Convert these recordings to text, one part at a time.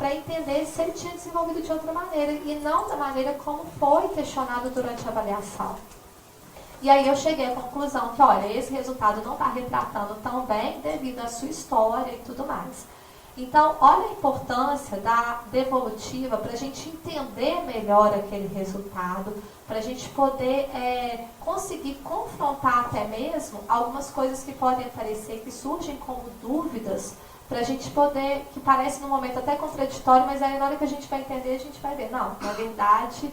para entender se ele tinha desenvolvido de outra maneira e não da maneira como foi questionado durante a avaliação. E aí eu cheguei à conclusão que, olha, esse resultado não está retratando tão bem devido à sua história e tudo mais. Então, olha a importância da devolutiva para a gente entender melhor aquele resultado, para a gente poder conseguir confrontar até mesmo algumas coisas que podem aparecer, que surgem como dúvidas, para a gente poder, que parece no momento até contraditório, mas aí na hora que a gente vai entender, a gente vai ver, não, na verdade,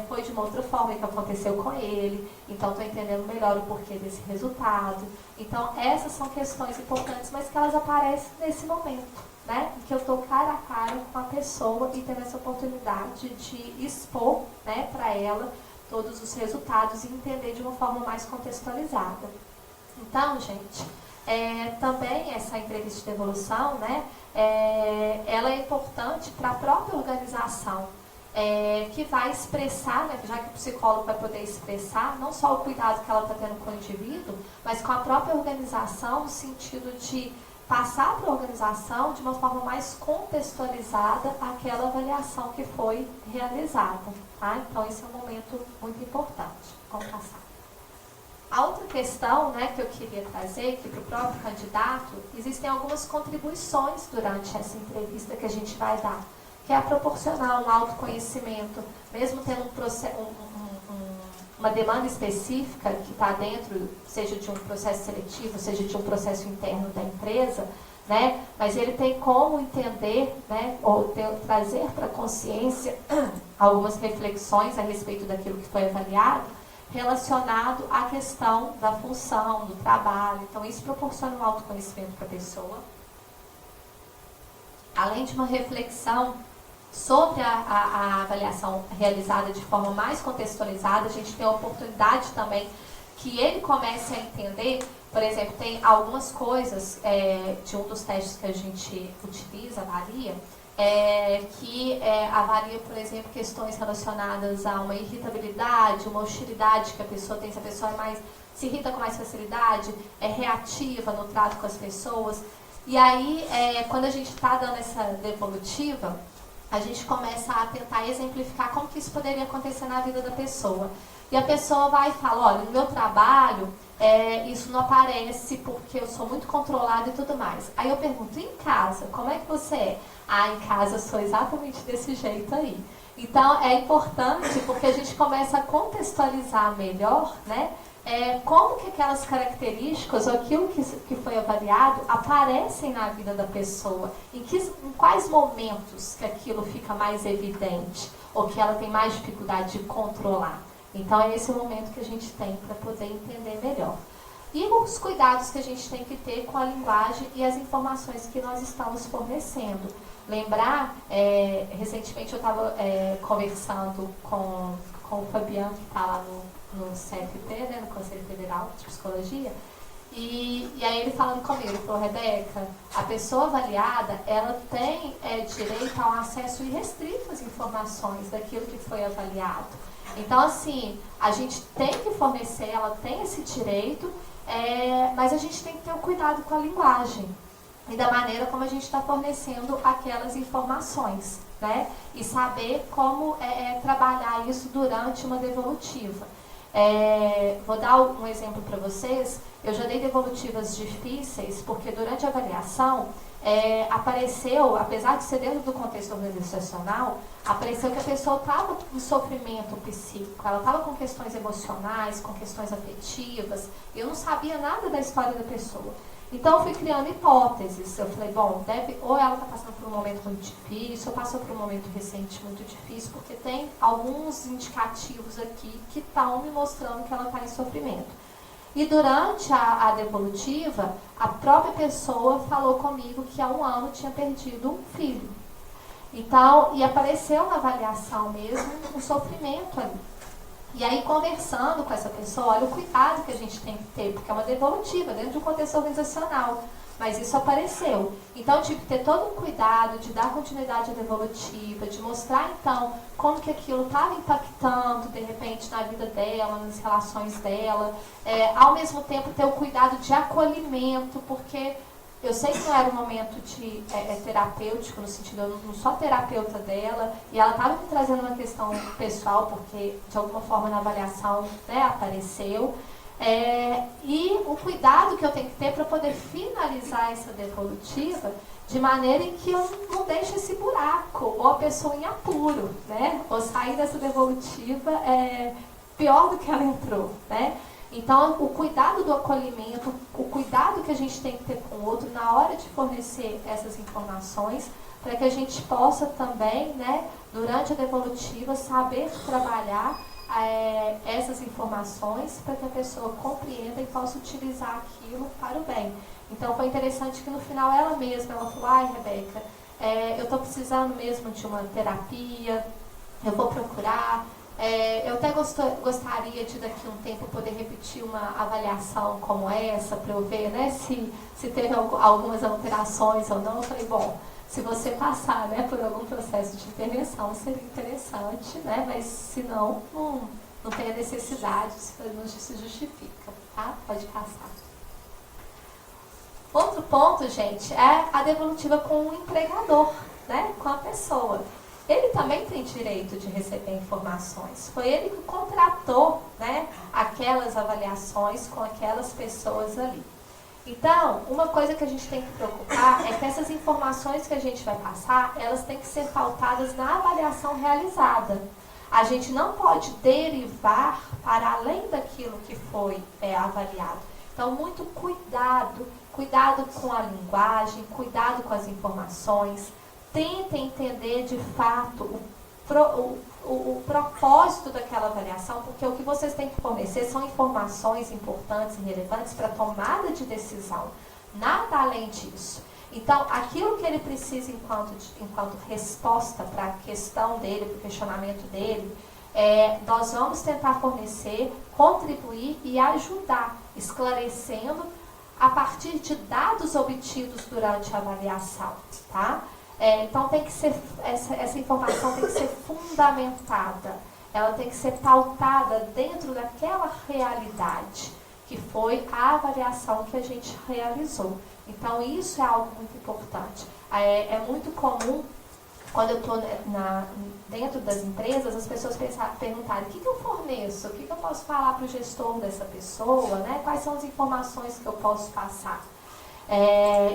foi de uma outra forma que aconteceu com ele, então estou entendendo melhor o porquê desse resultado. Então, essas são questões importantes, mas que elas aparecem nesse momento, né? Em que eu estou cara a cara com a pessoa e tendo essa oportunidade de expor, né, para ela todos os resultados e entender de uma forma mais contextualizada. Então, gente, também essa entrevista de devolução, né, ela é importante para a própria organização, que vai expressar, né, já que o psicólogo vai poder expressar não só o cuidado que ela está tendo com o indivíduo, mas com a própria organização, no sentido de passar para a organização de uma forma mais contextualizada aquela avaliação que foi realizada. Tá? Então, esse é um momento muito importante. Vamos passar. A outra questão, né, que eu queria trazer aqui para o próprio candidato, existem algumas contribuições durante essa entrevista que a gente vai dar, que é proporcionar um autoconhecimento, mesmo tendo uma demanda específica que está dentro, seja de um processo seletivo, seja de um processo interno da empresa, né? Mas ele tem como entender, né, ou trazer para a consciência algumas reflexões a respeito daquilo que foi avaliado, relacionado à questão da função, do trabalho. Então, isso proporciona um autoconhecimento para a pessoa. Além de uma reflexão sobre a avaliação realizada de forma mais contextualizada, a gente tem a oportunidade também que ele comece a entender, por exemplo, tem algumas coisas de um dos testes que a gente utiliza, avalia, que avalia, por exemplo, questões relacionadas a uma irritabilidade, uma hostilidade que a pessoa tem, se a pessoa se irrita com mais facilidade, é reativa no trato com as pessoas. E aí, quando a gente está dando essa devolutiva, a gente começa a tentar exemplificar como que isso poderia acontecer na vida da pessoa. E a pessoa vai e fala, olha, no meu trabalho, isso não aparece porque eu sou muito controlada e tudo mais. Aí eu pergunto, em casa, como é que você é? Ah, em casa eu sou exatamente desse jeito aí. Então, é importante porque a gente começa a contextualizar melhor, né? Como que aquelas características ou aquilo que foi avaliado aparecem na vida da pessoa, em quais momentos que aquilo fica mais evidente ou que ela tem mais dificuldade de controlar. Então é esse o momento que a gente tem para poder entender melhor. E os cuidados que a gente tem que ter com a linguagem e as informações que nós estamos fornecendo. Lembrar, recentemente eu estava conversando com o Fabiano, que está lá no CFP, né, no Conselho Federal de Psicologia, e aí ele falando comigo, ele falou, Rebeca, a pessoa avaliada, ela tem direito a um acesso irrestrito às informações daquilo que foi avaliado. Então, assim, a gente tem que fornecer, ela tem esse direito, mas a gente tem que ter um cuidado com a linguagem e da maneira como a gente está fornecendo aquelas informações, né? E saber como trabalhar isso durante uma devolutiva. Vou dar um exemplo para vocês. Eu já dei devolutivas difíceis porque durante a avaliação apareceu, apesar de ser dentro do contexto organizacional, apareceu que a pessoa estava em sofrimento psíquico, ela estava com questões emocionais, com questões afetivas, e eu não sabia nada da história da pessoa. Então eu fui criando hipóteses. Eu falei, bom, ou ela está passando por um momento muito difícil, ou passou por um momento recente muito difícil, porque tem alguns indicativos aqui que estão me mostrando que ela está em sofrimento. E durante a devolutiva, a própria pessoa falou comigo que há 1 ano tinha perdido um filho. Então, e apareceu na avaliação mesmo um sofrimento ali. E aí, conversando com essa pessoa, olha o cuidado que a gente tem que ter, porque é uma devolutiva dentro de um contexto organizacional. Mas isso apareceu. Então, eu tive que ter todo um cuidado de dar continuidade à devolutiva, de mostrar, então, como que aquilo estava impactando, de repente, na vida dela, nas relações dela. Ao mesmo tempo, ter o cuidado de acolhimento, porque Eu sei que não era um momento de terapêutico, no sentido, eu não sou a terapeuta dela, e ela estava me trazendo uma questão pessoal, porque de alguma forma na avaliação, né, apareceu. E o cuidado que eu tenho que ter para poder finalizar essa devolutiva de maneira em que eu não deixe esse buraco, ou a pessoa em apuro, né? Ou sair dessa devolutiva pior do que ela entrou, né? Então, o cuidado do acolhimento, o cuidado que a gente tem que ter com o outro na hora de fornecer essas informações, para que a gente possa também, né, durante a devolutiva, saber trabalhar essas informações para que a pessoa compreenda e possa utilizar aquilo para o bem. Então, foi interessante que no final ela mesma, ela falou, ai, Rebeca, eu estou precisando mesmo de uma terapia, eu vou procurar. Eu até gostaria de daqui a um tempo poder repetir uma avaliação como essa, para eu ver, né, se teve algumas alterações ou não. Eu falei, bom, se você passar, né, por algum processo de intervenção, seria interessante, né, mas se não, não tem a necessidade, não se justifica, tá? Pode passar. Outro ponto, gente, é a devolutiva com o empregador, né, com a pessoa. Ele também tem direito de receber informações. Foi ele que contratou, né, aquelas avaliações com aquelas pessoas ali. Então, uma coisa que a gente tem que preocupar é que essas informações que a gente vai passar, elas têm que ser pautadas na avaliação realizada. A gente não pode derivar para além daquilo que foi avaliado. Então, muito cuidado com a linguagem, cuidado com as informações. Tentem entender de fato o propósito daquela avaliação, porque o que vocês têm que fornecer são informações importantes e relevantes para a tomada de decisão. Nada além disso. Então, aquilo que ele precisa enquanto resposta para a questão dele, para o questionamento dele, nós vamos tentar fornecer, contribuir e ajudar, esclarecendo a partir de dados obtidos durante a avaliação, tá? Então, tem que ser, essa informação tem que ser fundamentada, ela tem que ser pautada dentro daquela realidade, que foi a avaliação que a gente realizou. Então, isso é algo muito importante. É muito comum, quando eu estou dentro das empresas, as pessoas perguntarem, o que eu forneço? O que eu posso falar para o gestor dessa pessoa? Né? Quais são as informações que eu posso passar?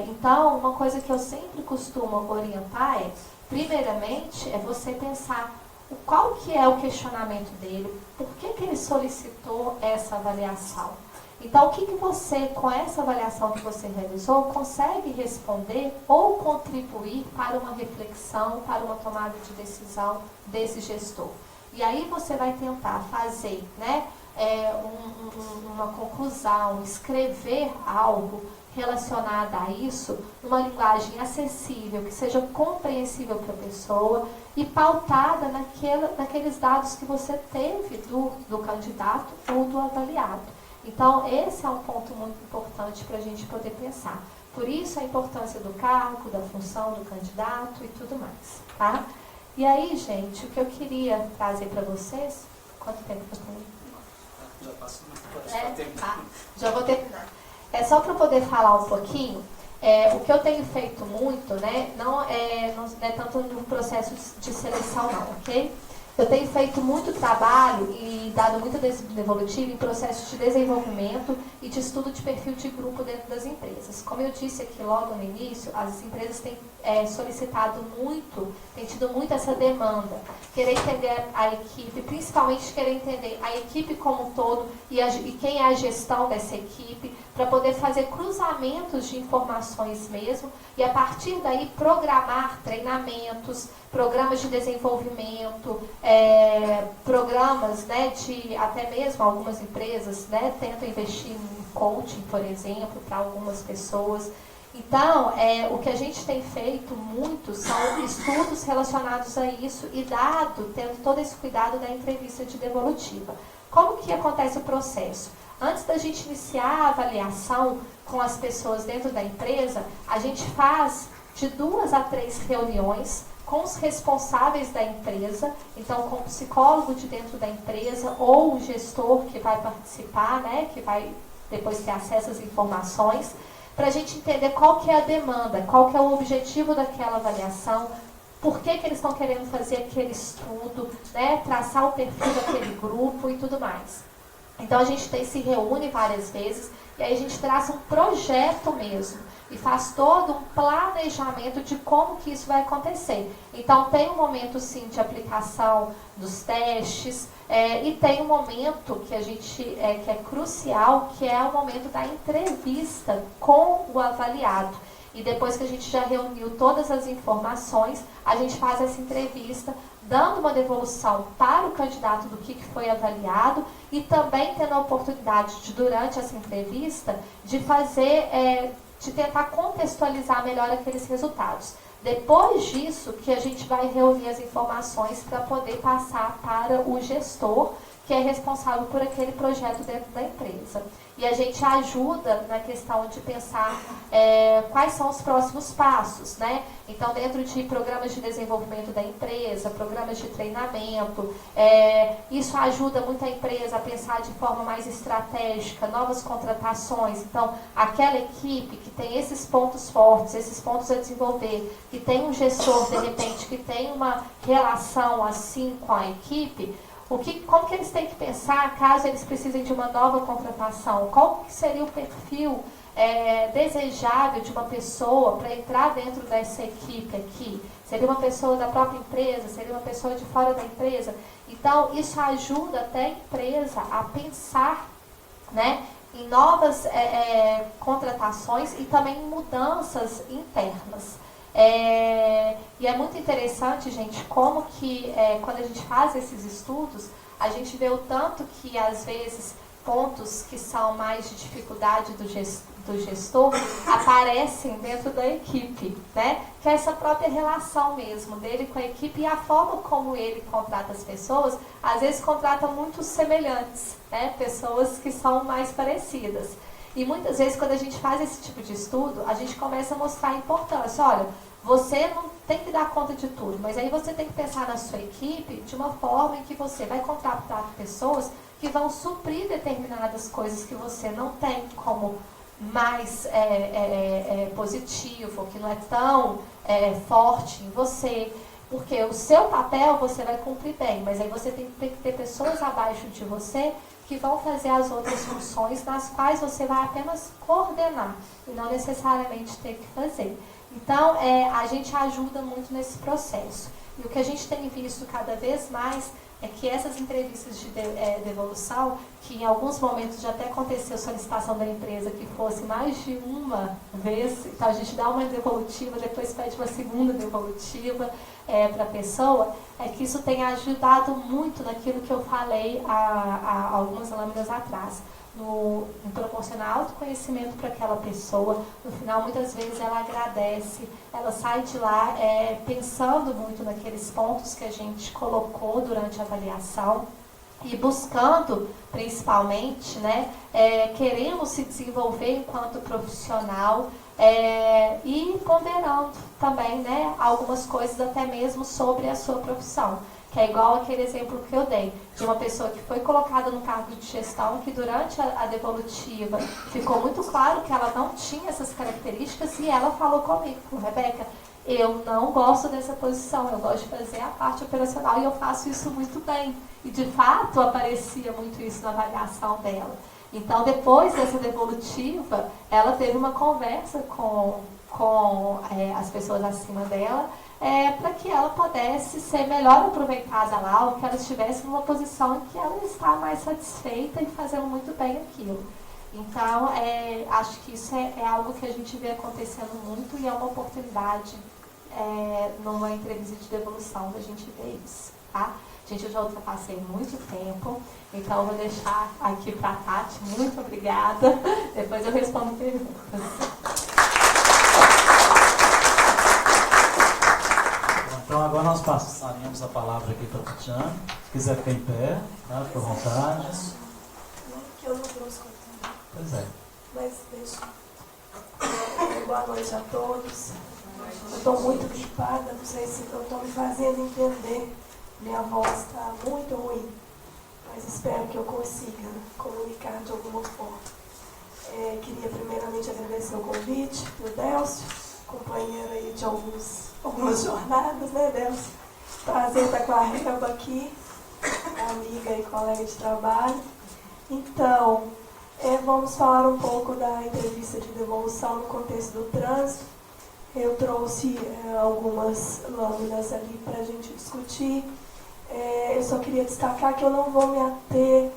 Então, uma coisa que eu sempre costumo orientar primeiramente, você pensar qual que é o questionamento dele, por que ele solicitou essa avaliação. Então, o que você, com essa avaliação que você realizou, consegue responder ou contribuir para uma reflexão, para uma tomada de decisão desse gestor. E aí você vai tentar fazer, né, uma conclusão, escrever algo relacionado a isso, numa linguagem acessível, que seja compreensível para a pessoa e pautada naqueles dados que você teve do candidato ou do avaliado. Então, esse é um ponto muito importante para a gente poder pensar. Por isso, a importância do cargo, da função do candidato e tudo mais, tá? E aí, gente, o que eu queria trazer para vocês... Quanto tempo eu tenho? Já passou, tá. Já vou terminar. Só para poder falar um pouquinho, o que eu tenho feito muito, né, não é tanto no processo de seleção não, ok? Eu tenho feito muito trabalho e dado muita devolutiva em processos de desenvolvimento e de estudo de perfil de grupo dentro das empresas. Como eu disse aqui logo no início, as empresas têm solicitado muito, têm tido muito essa demanda, querer entender a equipe, principalmente querer entender a equipe como um todo e quem é a gestão dessa equipe, para poder fazer cruzamentos de informações mesmo e a partir daí programar treinamentos, programas de desenvolvimento, programas, né, de até mesmo algumas empresas, né, tentam investir em coaching, por exemplo, para algumas pessoas. Então, o que a gente tem feito muito são estudos relacionados a isso e tendo todo esse cuidado da entrevista de devolutiva. Como que acontece o processo? Antes da gente iniciar a avaliação com as pessoas dentro da empresa, a gente faz de 2 a 3 reuniões com os responsáveis da empresa, então com o psicólogo de dentro da empresa ou o gestor que vai participar, né, que vai depois ter acesso às informações, para a gente entender qual que é a demanda, qual que é o objetivo daquela avaliação, por que eles estão querendo fazer aquele estudo, né, traçar o perfil daquele grupo e tudo mais. Então a gente se reúne várias vezes e aí a gente traça um projeto mesmo e faz todo um planejamento de como que isso vai acontecer. Então tem um momento sim de aplicação dos testes e tem um momento que a gente que é crucial, que é o momento da entrevista com o avaliado. E depois que a gente já reuniu todas as informações, a gente faz essa entrevista, dando uma devolução para o candidato do que foi avaliado e também tendo a oportunidade de, durante essa entrevista, de fazer, de tentar contextualizar melhor aqueles resultados. Depois disso, que a gente vai reunir as informações para poder passar para o gestor, que é responsável por aquele projeto dentro da empresa. E a gente ajuda na questão de pensar quais são os próximos passos, né? Então, dentro de programas de desenvolvimento da empresa, programas de treinamento, isso ajuda muito a empresa a pensar de forma mais estratégica, novas contratações. Então, aquela equipe que tem esses pontos fortes, esses pontos a desenvolver, que tem um gestor, de repente, que tem uma relação assim com a equipe, como que eles têm que pensar caso eles precisem de uma nova contratação? Qual que seria o perfil desejável de uma pessoa para entrar dentro dessa equipe aqui? Seria uma pessoa da própria empresa? Seria uma pessoa de fora da empresa? Então, isso ajuda até a empresa a pensar, né, em novas contratações e também em mudanças internas. E é muito interessante, gente, como que quando a gente faz esses estudos, a gente vê o tanto que, às vezes, pontos que são mais de dificuldade do gestor aparecem dentro da equipe, né? Que é essa própria relação mesmo dele com a equipe e a forma como ele contrata as pessoas, às vezes contrata muito semelhantes, né? Pessoas que são mais parecidas. E muitas vezes, quando a gente faz esse tipo de estudo, a gente começa a mostrar a importância. Olha, você não tem que dar conta de tudo, mas aí você tem que pensar na sua equipe de uma forma em que você vai contratar pessoas que vão suprir determinadas coisas que você não tem como mais positivo, que não é tão forte em você. Porque o seu papel você vai cumprir bem, mas aí você tem que ter pessoas abaixo de você que vão fazer as outras funções nas quais você vai apenas coordenar e não necessariamente ter que fazer. Então, a gente ajuda muito nesse processo. E o que a gente tem visto cada vez mais é que essas entrevistas de devolução, que em alguns momentos já até aconteceu solicitação da empresa que fosse mais de uma vez, então a gente dá uma devolutiva, depois pede uma segunda devolutiva para a pessoa, é que isso tem ajudado muito naquilo que eu falei há algumas lâminas atrás. Em proporcionar autoconhecimento para aquela pessoa. No final, muitas vezes ela agradece, ela sai de lá pensando muito naqueles pontos que a gente colocou durante a avaliação e buscando, principalmente, né, querendo se desenvolver enquanto profissional e ponderando também, né, algumas coisas até mesmo sobre a sua profissão. Que é igual aquele exemplo que eu dei, de uma pessoa que foi colocada no cargo de gestão, que durante a devolutiva ficou muito claro que ela não tinha essas características e ela falou comigo, Rebeca, eu não gosto dessa posição, eu gosto de fazer a parte operacional e eu faço isso muito bem. E de fato aparecia muito isso na avaliação dela. Então depois dessa devolutiva, ela teve uma conversa com as pessoas acima dela, para que ela pudesse ser melhor aproveitada lá, ou que ela estivesse numa posição em que ela está mais satisfeita e fazendo muito bem aquilo. Então, acho que isso é algo que a gente vê acontecendo muito e é uma oportunidade numa entrevista de devolução da gente ver isso, tá? Gente, eu já ultrapassei muito tempo, então eu vou deixar aqui para a Tati. Muito obrigada. Depois eu respondo perguntas. Então agora nós passaremos a palavra aqui para a Tatiana. Se quiser ficar em pé, tá? Fica à vontade. Que eu não trouxe conteúdo. Pois é. Mas deixa. Boa noite a todos. Eu estou muito gripada, não sei se eu estou me fazendo entender. Minha voz está muito ruim, mas espero que eu consiga comunicar de alguma forma. Queria primeiramente agradecer o convite do Delcio, companheiro aí de algumas jornadas, né, Delcio? Prazer estar com a Reba aqui, amiga e colega de trabalho. Então, vamos falar um pouco da entrevista de devolução no contexto do trânsito. Eu trouxe algumas lâminas ali para a gente discutir. Eu só queria destacar que eu não vou me ater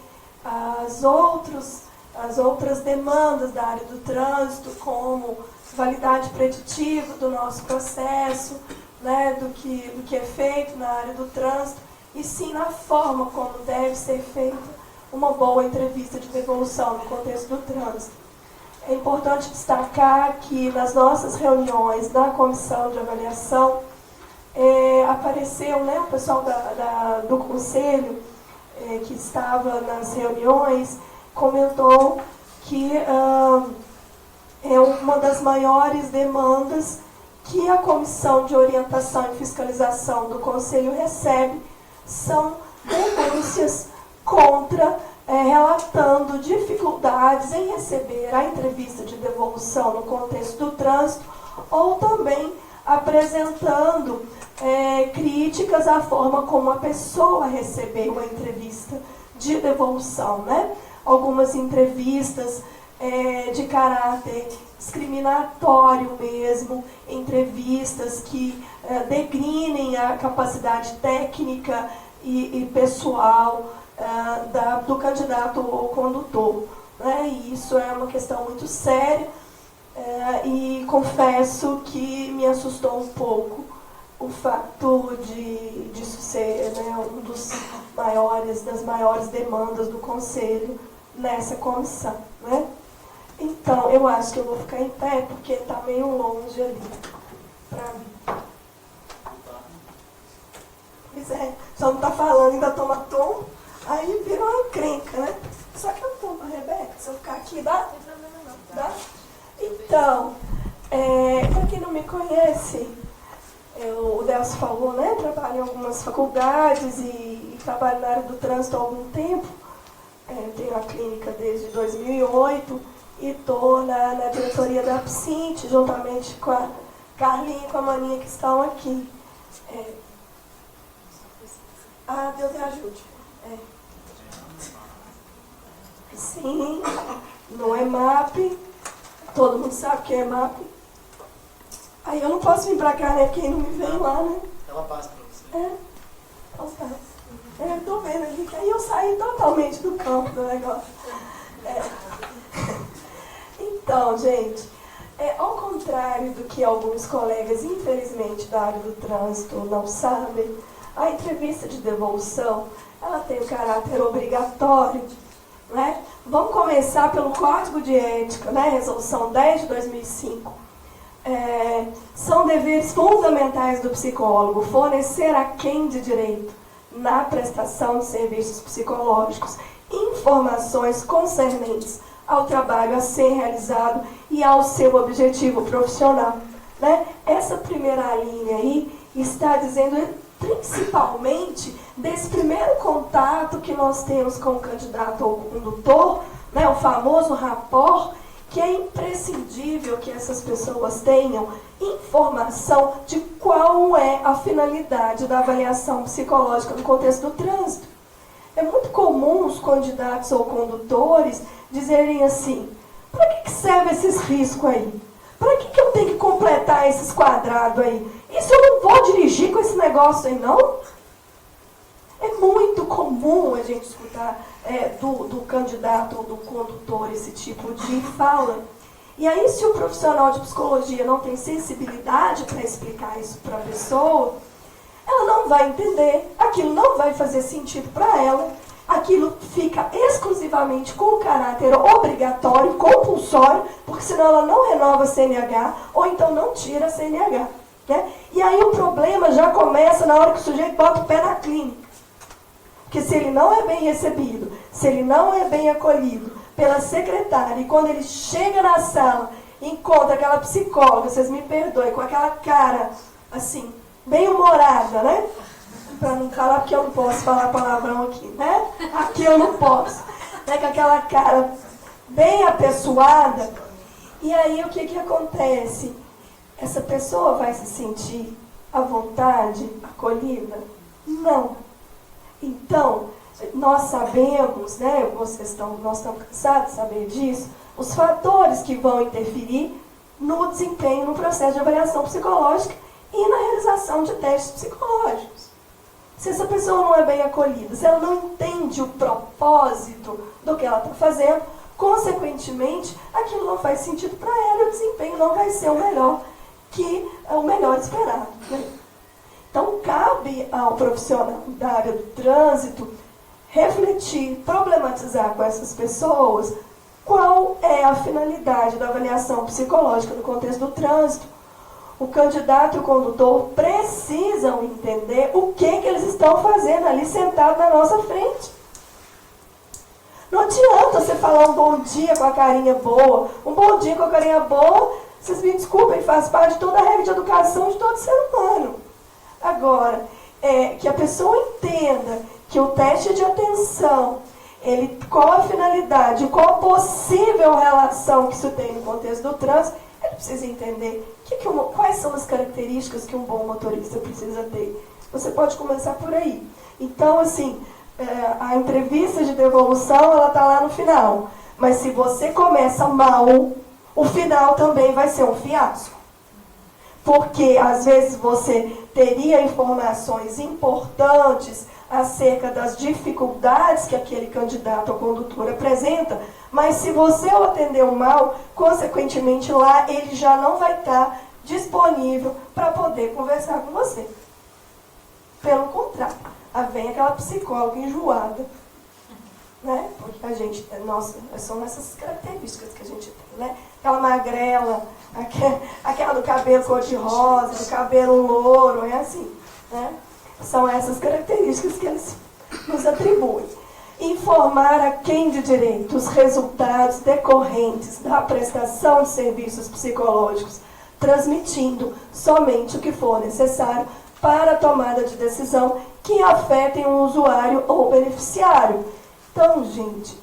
às outras demandas da área do trânsito, como validade preditiva do nosso processo, né, do que é feito na área do trânsito, e sim na forma como deve ser feita uma boa entrevista de devolução no contexto do trânsito. É importante destacar que nas nossas reuniões da comissão de avaliação, apareceu, né, o pessoal do conselho que estava nas reuniões, comentou que uma das maiores demandas que a Comissão de Orientação e Fiscalização do Conselho recebe são denúncias relatando dificuldades em receber a entrevista de devolução no contexto do trânsito, ou também apresentando críticas à forma como a pessoa recebeu a entrevista de devolução, né? Algumas entrevistas de caráter discriminatório mesmo, entrevistas que degrinem a capacidade técnica e pessoal do candidato ou condutor, né? E isso é uma questão muito séria, e confesso que me assustou um pouco o fato disso ser, né, das maiores demandas do Conselho nessa comissão, né? Então, eu acho que eu vou ficar em pé, porque está meio longe ali para mim. Pois é, só não está falando, ainda toma tom, aí vira uma encrenca, né? Só que eu tomo a Rebeca, se eu ficar aqui, dá? Não tem problema não. Dá? Então, para quem não me conhece, o Delcio falou, né? Trabalho em algumas faculdades e trabalho na área do trânsito há algum tempo. Tenho a clínica desde 2008 e estou na diretoria da Absinte, juntamente com a Carlinha e com a Maninha que estão aqui. Deus me ajude. Sim, no EMAP, todo mundo sabe que é EMAP. Aí eu não posso vir pra cá, né? Porque não me vem lá, né? Ela passa pra você. Então tá. Eu tô vendo ali que aí eu saí totalmente do campo do negócio. Então, gente, ao contrário do que alguns colegas, infelizmente, da área do trânsito não sabem, a entrevista de devolução, ela tem um caráter obrigatório, né? Vamos começar pelo Código de Ética, né? Resolução 10 de 2005. São deveres fundamentais do psicólogo fornecer a quem de direito, na prestação de serviços psicológicos, informações concernentes ao trabalho a ser realizado e ao seu objetivo profissional, né? Essa primeira linha aí está dizendo principalmente desse primeiro contato que nós temos com o candidato ou condutor, né? O famoso rapport, que é imprescindível que essas pessoas tenham informação de qual é a finalidade da avaliação psicológica no contexto do trânsito. É muito comum os candidatos ou condutores dizerem assim: para que serve esses riscos aí? Para que eu tenho que completar esses quadrados aí? Isso eu não vou dirigir com esse negócio aí, não? É muito comum a gente escutar do candidato ou do condutor esse tipo de fala. E aí, se o profissional de psicologia não tem sensibilidade para explicar isso para a pessoa, ela não vai entender, aquilo não vai fazer sentido para ela, aquilo fica exclusivamente com caráter obrigatório, compulsório, porque senão ela não renova a CNH, ou então não tira a CNH. Né? E aí o problema já começa na hora que o sujeito bota o pé na clínica. Porque se ele não é bem recebido, se ele não é bem acolhido pela secretária, e quando ele chega na sala, encontra aquela psicóloga, vocês me perdoem, com aquela cara, assim, bem humorada, né? Para não falar, porque eu não posso falar palavrão aqui, né? Aqui eu não posso. Né? Com aquela cara bem apessoada. E aí o que acontece? Essa pessoa vai se sentir à vontade, acolhida? Não. Então, nós sabemos, né, nós estamos cansados de saber disso, os fatores que vão interferir no desempenho, no processo de avaliação psicológica e na realização de testes psicológicos. Se essa pessoa não é bem acolhida, se ela não entende o propósito do que ela está fazendo, consequentemente, aquilo não faz sentido para ela e o desempenho não vai ser o melhor esperado. Né? Então, cabe ao profissional da área do trânsito refletir, problematizar com essas pessoas qual é a finalidade da avaliação psicológica no contexto do trânsito. O candidato e o condutor precisam entender o que eles estão fazendo ali sentado na nossa frente. Não adianta você falar um bom dia com a carinha boa. Um bom dia com a carinha boa, vocês me desculpem, faz parte de toda a regra de educação de todo ser humano. Agora, que a pessoa entenda que o teste de atenção, qual a finalidade, qual a possível relação que isso tem no contexto do trânsito, ele precisa entender quais são as características que um bom motorista precisa ter. Você pode começar por aí. Então, assim, a entrevista de devolução, ela está lá no final. Mas se você começa mal, o final também vai ser um fiasco. Porque, às vezes, você teria informações importantes acerca das dificuldades que aquele candidato ou condutor apresenta, mas se você o atendeu mal, consequentemente lá ele já não vai estar disponível para poder conversar com você. Pelo contrário, vem aquela psicóloga enjoada, né? Porque a gente, são essas características que a gente tem, né? Aquela magrela, aquela do cabelo cor-de-rosa, do cabelo louro, é assim, né? São essas características que eles nos atribuem. Informar a quem de direito os resultados decorrentes da prestação de serviços psicológicos, transmitindo somente o que for necessário para a tomada de decisão que afetem o usuário ou beneficiário. Então, gente,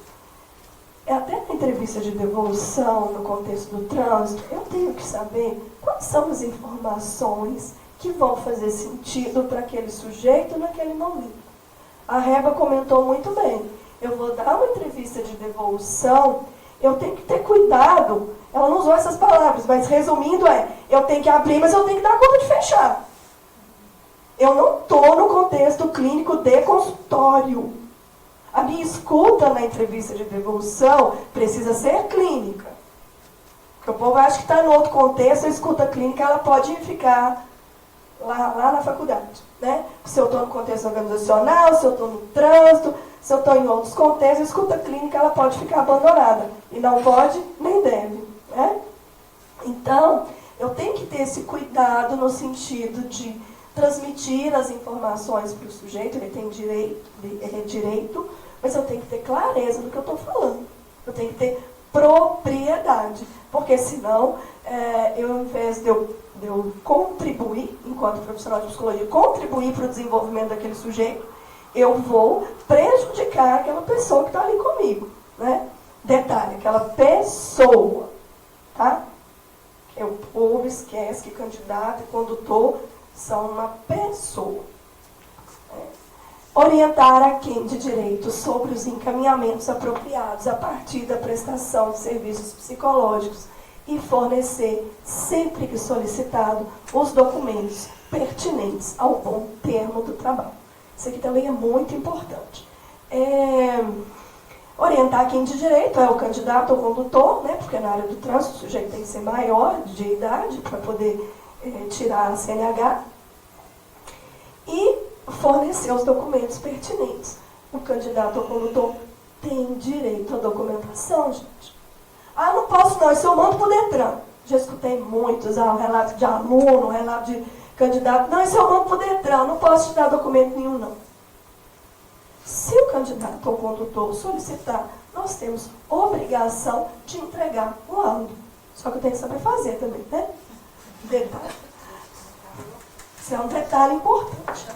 até na entrevista de devolução, no contexto do trânsito, eu tenho que saber quais são as informações que vão fazer sentido para aquele sujeito naquele momento. A Reba comentou muito bem. Eu vou dar uma entrevista de devolução, eu tenho que ter cuidado. Ela não usou essas palavras, mas resumindo eu tenho que abrir, mas eu tenho que dar conta de fechar. Eu não estou no contexto clínico de consultório. A minha escuta na entrevista de devolução precisa ser clínica. Porque o povo acha que está em outro contexto, a escuta clínica ela pode ficar lá na faculdade, né? Se eu estou no contexto organizacional, se eu estou no trânsito, se eu estou em outros contextos, a escuta clínica ela pode ficar abandonada. E não pode, nem deve, né? Então, eu tenho que ter esse cuidado no sentido de transmitir as informações para o sujeito, ele tem direito, mas eu tenho que ter clareza no que eu estou falando. Eu tenho que ter propriedade, porque senão, ao invés de eu contribuir, enquanto profissional de psicologia, contribuir para o desenvolvimento daquele sujeito, eu vou prejudicar aquela pessoa que está ali comigo, né? Detalhe, aquela pessoa, tá? Que o povo esquece que candidato e condutor são uma pessoa. Orientar a quem de direito sobre os encaminhamentos apropriados a partir da prestação de serviços psicológicos e fornecer, sempre que solicitado, os documentos pertinentes ao bom termo do trabalho. Isso aqui também é muito importante. Orientar quem de direito é o candidato ou condutor, né? Porque na área do trânsito o sujeito tem que ser maior de idade para poder tirar a CNH. E fornecer os documentos pertinentes. O candidato ou condutor tem direito à documentação, gente. Não posso não, isso eu mando para o Detran. Já escutei muitos, relato de aluno, relato de candidato. Não, isso eu mando para o Detran, não posso te dar documento nenhum, não. Se o candidato ou condutor solicitar, nós temos obrigação de entregar o laudo. Só que eu tenho que saber fazer também, né? Detalhe. Isso é um detalhe importante.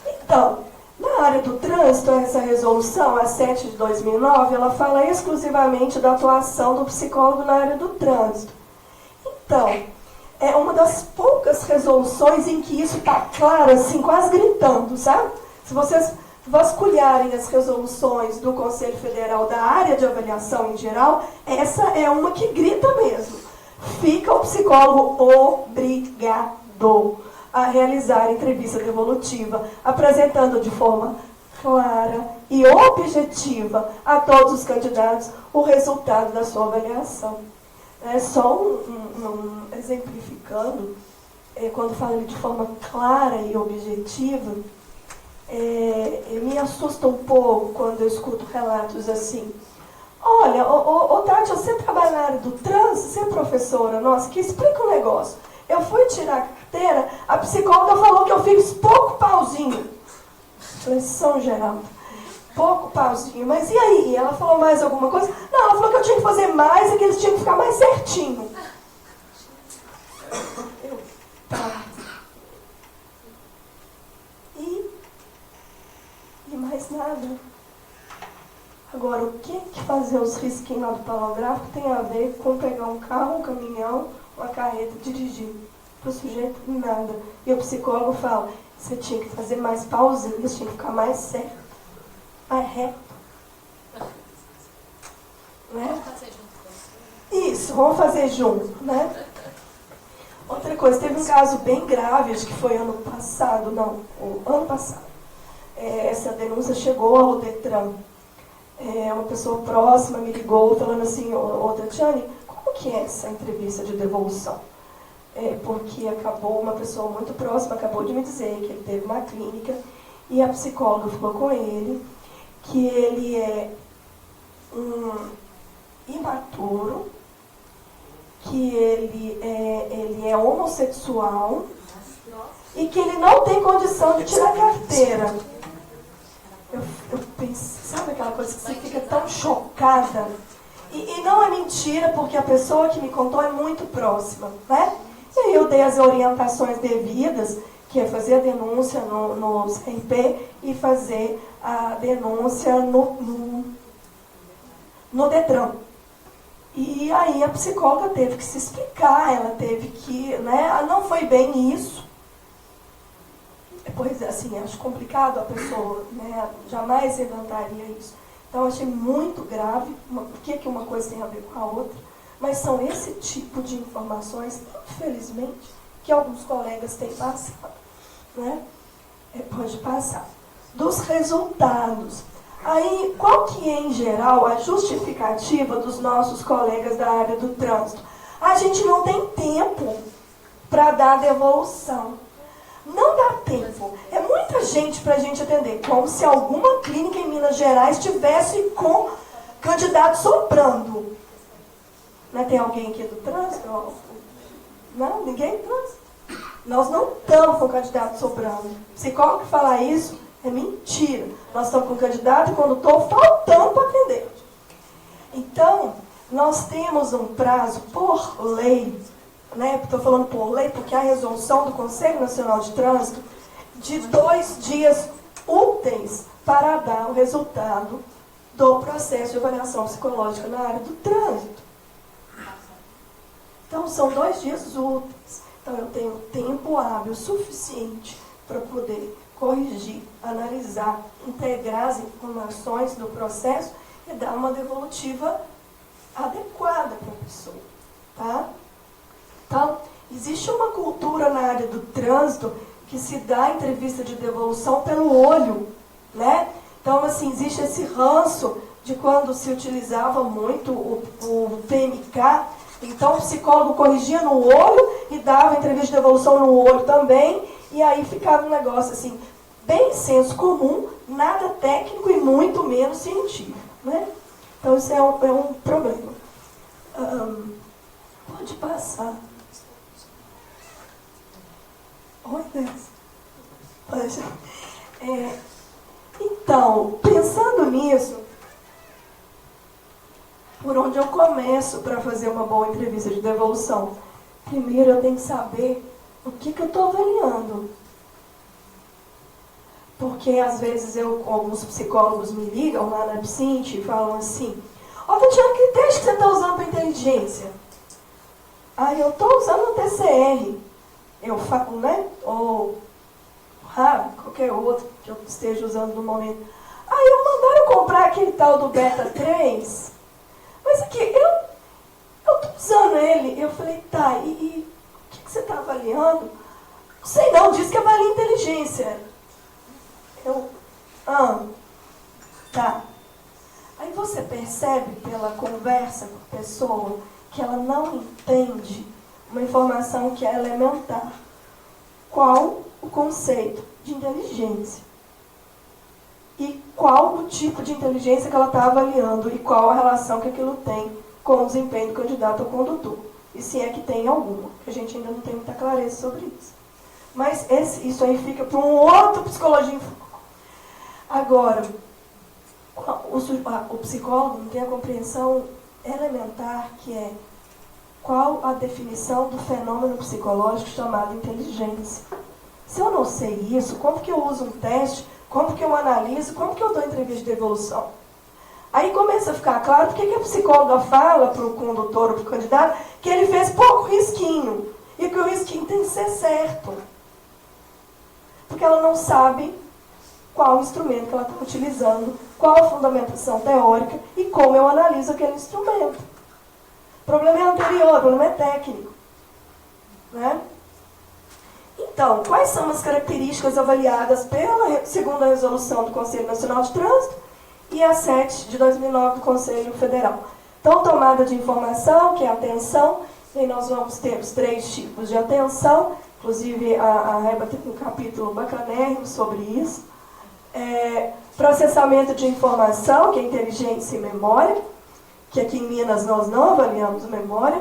Então, na Na área do trânsito, essa resolução, a 7 de 2009, ela fala exclusivamente da atuação do psicólogo na área do trânsito. Então, é uma das poucas resoluções em que isso está claro, assim, quase gritando, sabe? Se vocês vasculharem as resoluções do Conselho Federal da área de avaliação em geral, essa é uma que grita mesmo. Fica o psicólogo obrigado a realizar entrevista devolutiva, apresentando de forma clara e objetiva a todos os candidatos o resultado da sua avaliação. É só exemplificando, quando falo de forma clara e objetiva, me assusta um pouco quando eu escuto relatos assim. Olha, Tati, você trabalha na área do trânsito, você é professora nossa, que explica um negócio. Eu fui tirar a carteira, a psicóloga falou que eu fiz pouco pauzinho. Falei, São Geraldo, pouco pauzinho. Mas e aí? Ela falou mais alguma coisa? Não, ela falou que eu tinha que fazer mais e que eles tinham que ficar mais certinho. Tá. E mais nada. Agora, o que fazer os risquinhos lá do palavráfico tem a ver com pegar um carro, um caminhão, uma carreta e dirigir? Para o sujeito, nada. E o psicólogo fala, você tinha que fazer mais pausinhas, tinha que ficar mais certo, mais reto. Né? Vamos fazer junto. Isso, vamos fazer junto, né? Outra coisa, teve um caso bem grave, acho que foi ano passado. Essa denúncia chegou ao Detran. Uma pessoa próxima me ligou falando assim, ô Tatiane, como que é essa entrevista de devolução? Porque uma pessoa muito próxima acabou de me dizer que ele teve uma clínica e a psicóloga falou com ele que ele é um imaturo, que ele é homossexual e que ele não tem condição de tirar carteira. Eu pensei, sabe aquela coisa que você fica tão chocada? E não é mentira, porque a pessoa que me contou é muito próxima, né? E aí eu dei as orientações devidas, que é fazer a denúncia no CRP e fazer a denúncia no Detran. E aí a psicóloga teve que se explicar, ela teve que, né? Não foi bem isso. Pois assim, acho complicado a pessoa, né? Jamais inventaria isso. Então, achei muito grave, por que uma coisa tem a ver com a outra, mas são esse tipo de informações, infelizmente, que alguns colegas têm passado, né? Pode passar. Dos resultados. Aí, qual que é, em geral, a justificativa dos nossos colegas da área do trânsito? A gente não tem tempo para dar devolução. Não dá tempo. É muita gente para a gente atender. Como se alguma clínica em Minas Gerais estivesse com candidato soprando. Né? Tem alguém aqui do trânsito? Não? Ninguém do trânsito? Nós não estamos com candidato soprando. Psicólogo que falar isso é mentira. Nós estamos com candidato e quando estou faltando para atender. Então, nós temos um prazo por lei. Estou falando por lei porque a resolução do Conselho Nacional de Trânsito de 2 dias úteis para dar o resultado do processo de avaliação psicológica na área do trânsito. Então, são 2 dias úteis. Então, eu tenho tempo hábil suficiente para poder corrigir, analisar, integrar as informações do processo e dar uma devolutiva adequada para a pessoa. Tá? Então, existe uma cultura na área do trânsito que se dá entrevista de devolução pelo olho, né? Então, assim, existe esse ranço de quando se utilizava muito o PMK, então o psicólogo corrigia no olho e dava entrevista de devolução no olho também, e aí ficava um negócio assim, bem senso comum, nada técnico e muito menos científico, né? Então, isso é um problema. Pode passar. Oi, Deus. Então, pensando nisso, por onde eu começo para fazer uma boa entrevista de devolução? Primeiro eu tenho que saber o que eu estou avaliando. porque às vezes alguns psicólogos me ligam lá na Psint e falam assim: ó, Tatiana, que teste que você está usando para inteligência? Ah, eu estou usando o TCR. Eu falo, né? Ou qualquer outro que eu esteja usando no momento. Aí eu mandaram comprar aquele tal do Beta 3. Mas aqui, eu estou usando ele. Eu falei, tá, e o que você está avaliando? Não sei não, diz que avalia inteligência. Tá. Aí você percebe pela conversa com a pessoa que ela não entende uma informação que é elementar. Qual o conceito de inteligência? E qual o tipo de inteligência que ela está avaliando e qual a relação que aquilo tem com o desempenho do candidato ao condutor. E se é que tem alguma, que a gente ainda não tem muita clareza sobre isso. Mas isso aí fica para um outro psicologia em foco. Agora, o psicólogo não tem a compreensão elementar que é qual a definição do fenômeno psicológico chamado inteligência. Se eu não sei isso, como que eu uso um teste, como que eu analiso, como que eu dou entrevista de evolução? Aí começa a ficar claro porque que a psicóloga fala para o condutor ou para o candidato que ele fez pouco risquinho e que o risquinho tem que ser certo. Porque ela não sabe qual o instrumento que ela está utilizando, qual a fundamentação teórica e como eu analiso aquele instrumento. O problema é anterior, o problema é técnico. Né? Então, quais são as características avaliadas pela segunda resolução do Conselho Nacional de Trânsito e a 7 de 2009 do Conselho Federal? Então, tomada de informação, que é a atenção, e nós vamos ter os 3 tipos de atenção, inclusive a Reba tem um capítulo bacanérrimo sobre isso. Processamento de informação, que é inteligência e memória, que aqui em Minas nós não avaliamos memória.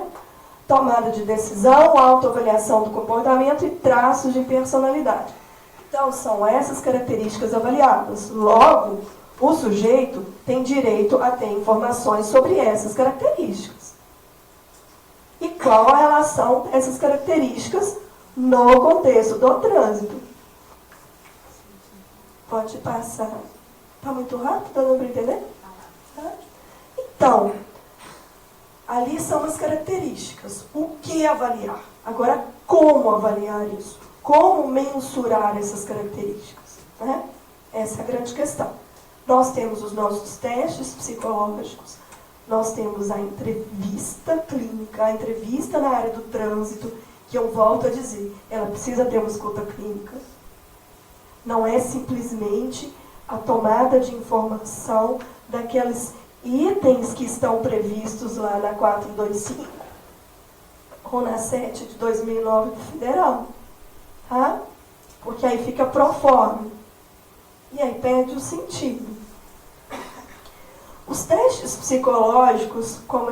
Tomada de decisão, autoavaliação do comportamento e traços de personalidade. Então, são essas características avaliadas. Logo, o sujeito tem direito a ter informações sobre essas características. E qual a relação dessas características no contexto do trânsito? Pode passar. Está muito rápido? Dando para entender? Tá? Então, ali são as características. O que avaliar? Agora, como avaliar isso? Como mensurar essas características? Né? Essa é a grande questão. Nós temos os nossos testes psicológicos, nós temos a entrevista clínica, a entrevista na área do trânsito, que eu volto a dizer, ela precisa ter uma escuta clínica. Não é simplesmente a tomada de informação daqueles itens que estão previstos lá na 425 ou na 7 de 2009 do Federal. Tá? Porque aí fica proforme. E aí perde o sentido. Os testes psicológicos, como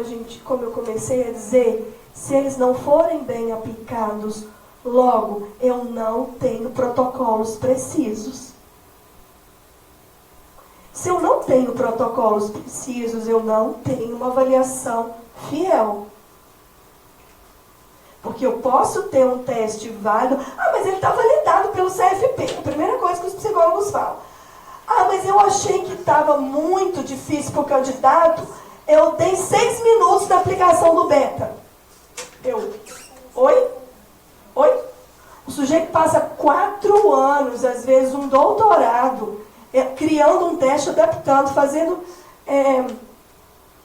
eu comecei a dizer, se eles não forem bem aplicados, logo, eu não tenho protocolos precisos. Se eu não tenho protocolos precisos, eu não tenho uma avaliação fiel. Porque eu posso ter um teste válido. Mas ele está validado pelo CFP. A primeira coisa que os psicólogos falam. Mas eu achei que estava muito difícil para o candidato. Eu dei 6 minutos da aplicação do beta. Oi? O sujeito passa 4 anos, às vezes um doutorado, criando um teste, adaptando, fazendo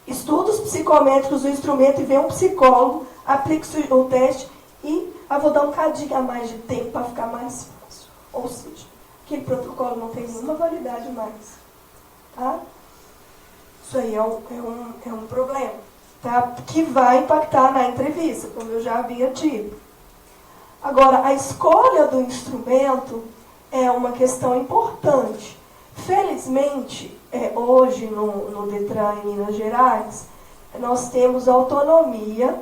estudos psicométricos do instrumento e vem um psicólogo, aplica o teste e vou dar um cadinho a mais de tempo para ficar mais fácil. Ou seja, aquele protocolo não tem nenhuma validade mais. Tá? Isso aí é um problema, tá? Que vai impactar na entrevista, como eu já havia dito. Agora, a escolha do instrumento é uma questão importante. Felizmente, hoje no Detran em Minas Gerais, nós temos autonomia,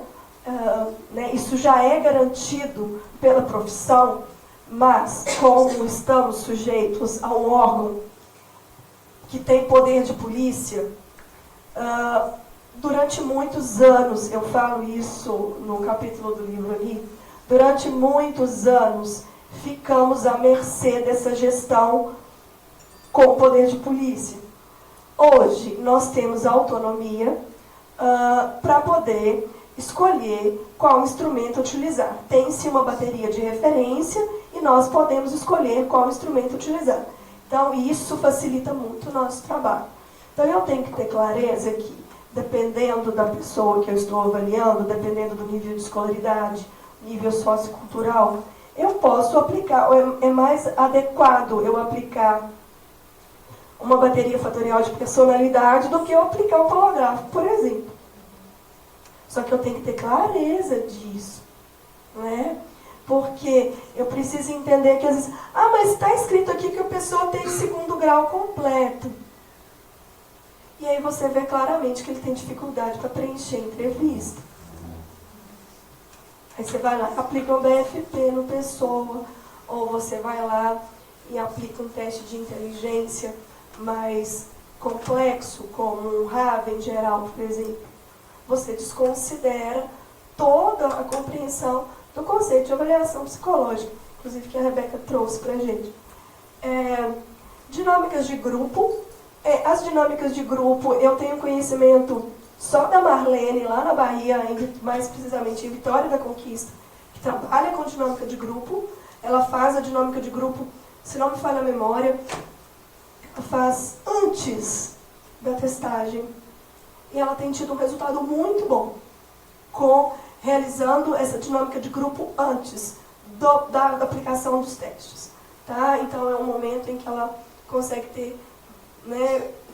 né, isso já é garantido pela profissão, mas como estamos sujeitos a um órgão que tem poder de polícia, durante muitos anos, eu falo isso no capítulo do livro ali, durante muitos anos ficamos à mercê dessa gestão com o poder de polícia. Hoje, nós temos autonomia para poder escolher qual instrumento utilizar. Tem-se uma bateria de referência e nós podemos escolher qual instrumento utilizar. Então, isso facilita muito o nosso trabalho. Então, eu tenho que ter clareza que, dependendo da pessoa que eu estou avaliando, dependendo do nível de escolaridade, nível sociocultural, eu posso aplicar, é mais adequado eu aplicar uma bateria fatorial de personalidade do que eu aplicar o polográfico, por exemplo. Só que eu tenho que ter clareza disso, não é? Porque eu preciso entender que às vezes, mas está escrito aqui que a pessoa tem segundo grau completo. E aí você vê claramente que ele tem dificuldade para preencher a entrevista. Aí você vai lá, aplica um BFP no pessoa, ou você vai lá e aplica um teste de inteligência mais complexo, como um Raven geral, por exemplo. Você desconsidera toda a compreensão do conceito de avaliação psicológica, inclusive que a Rebeca trouxe para a gente. Dinâmicas de grupo. As dinâmicas de grupo, eu tenho conhecimento só da Marlene, lá na Bahia, mais precisamente em Vitória da Conquista, que trabalha com dinâmica de grupo. Ela faz a dinâmica de grupo, se não me falha a memória, ela faz antes da testagem. E ela tem tido um resultado muito bom realizando essa dinâmica de grupo antes da aplicação dos testes. Tá? Então, é um momento em que ela consegue ter,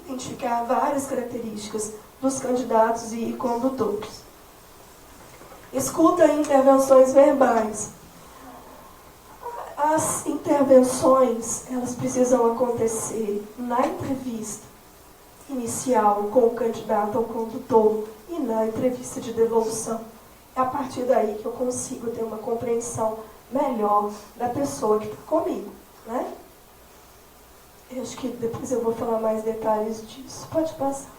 identificar várias características dos candidatos e condutores. Escuta e intervenções verbais. As intervenções, elas precisam acontecer na entrevista inicial com o candidato ao condutor e na entrevista de devolução. É a partir daí que eu consigo ter uma compreensão melhor da pessoa que está comigo, né? Eu acho que depois eu vou falar mais detalhes disso. Pode passar.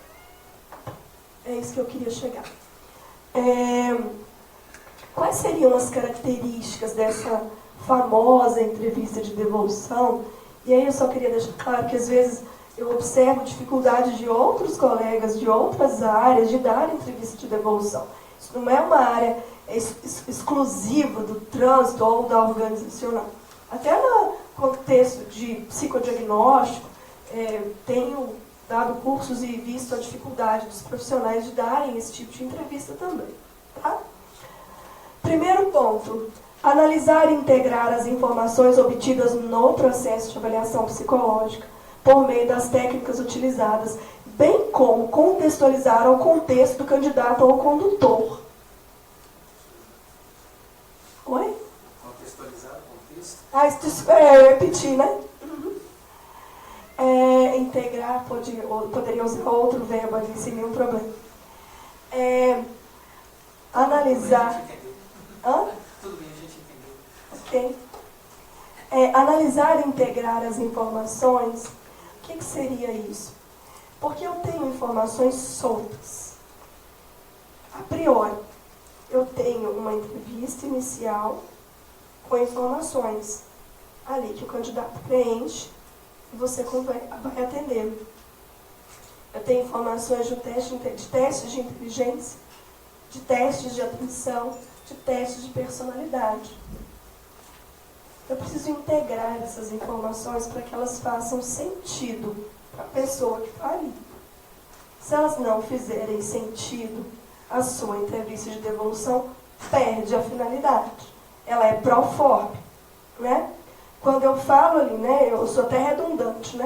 É isso que eu queria chegar. Quais seriam as características dessa famosa entrevista de devolução? E aí eu só queria deixar claro que às vezes eu observo dificuldade de outros colegas de outras áreas de dar entrevista de devolução. Isso não é uma área exclusiva do trânsito ou da organizacional. Até no contexto de psicodiagnóstico, tenho dado cursos e visto a dificuldade dos profissionais de darem esse tipo de entrevista também. Tá? Primeiro ponto, analisar e integrar as informações obtidas no processo de avaliação psicológica por meio das técnicas utilizadas, bem como contextualizar o contexto do candidato ao condutor. Oi? Contextualizar o contexto? Eu repeti, né? Integrar, poderia usar outro verbo ali, sem nenhum problema. Analisar. Tudo bem, a gente entendeu. Ok. Analisar e integrar as informações. O que seria isso? Porque eu tenho informações soltas. A priori, eu tenho uma entrevista inicial com informações ali que o candidato preenche e você vai atender. Eu tenho informações de testes de inteligência, de testes de atenção, de testes de personalidade. Eu preciso integrar essas informações para que elas façam sentido para a pessoa que está ali. Se elas não fizerem sentido, a sua entrevista de devolução perde a finalidade. Ela é pro forma, né? Quando eu falo ali, eu sou até redundante,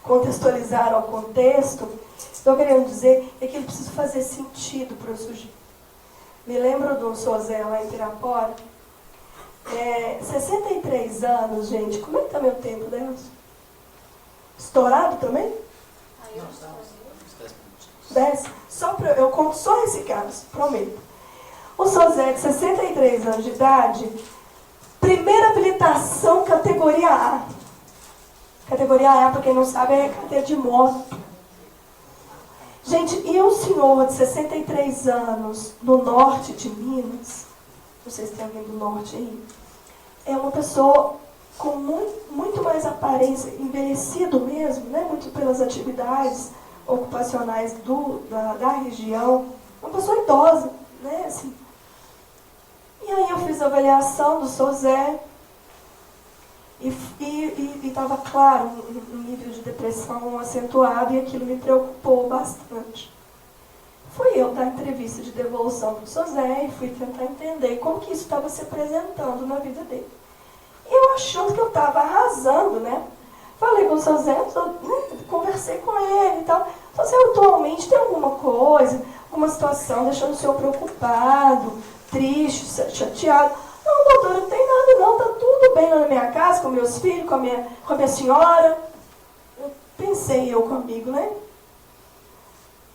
contextualizar ao contexto, estou querendo dizer que aquilo precisa fazer sentido para o sujeito. Me lembro do Sozé lá em Pirapora, 63 anos, gente. Como é que está meu tempo, Deus? Estourado também? 10? Eu conto só esse caso, prometo. O Sozé, de 63 anos de idade, primeira habilitação categoria A. Categoria A, para quem não sabe, é carteira de moto. Gente, e um senhor de 63 anos, no norte de Minas, não sei se tem alguém do norte aí, é uma pessoa com muito mais aparência, envelhecido mesmo, né? Muito pelas atividades ocupacionais da região, uma pessoa idosa, né? Assim. E aí eu fiz a avaliação do seu Zé e estava claro um nível de depressão acentuado, e aquilo me preocupou bastante. Fui eu dar entrevista de devolução para o seu Zé e fui tentar entender como que isso estava se apresentando na vida dele. E eu achando que eu estava arrasando, né? Falei com o seu Zé, conversei com ele e tal. Você atualmente tem alguma coisa, alguma situação deixando o senhor preocupado, triste, chateado? Não, doutora, não tem nada não, tá tudo bem lá na minha casa, com meus filhos, com a minha senhora. Pensei eu comigo, né?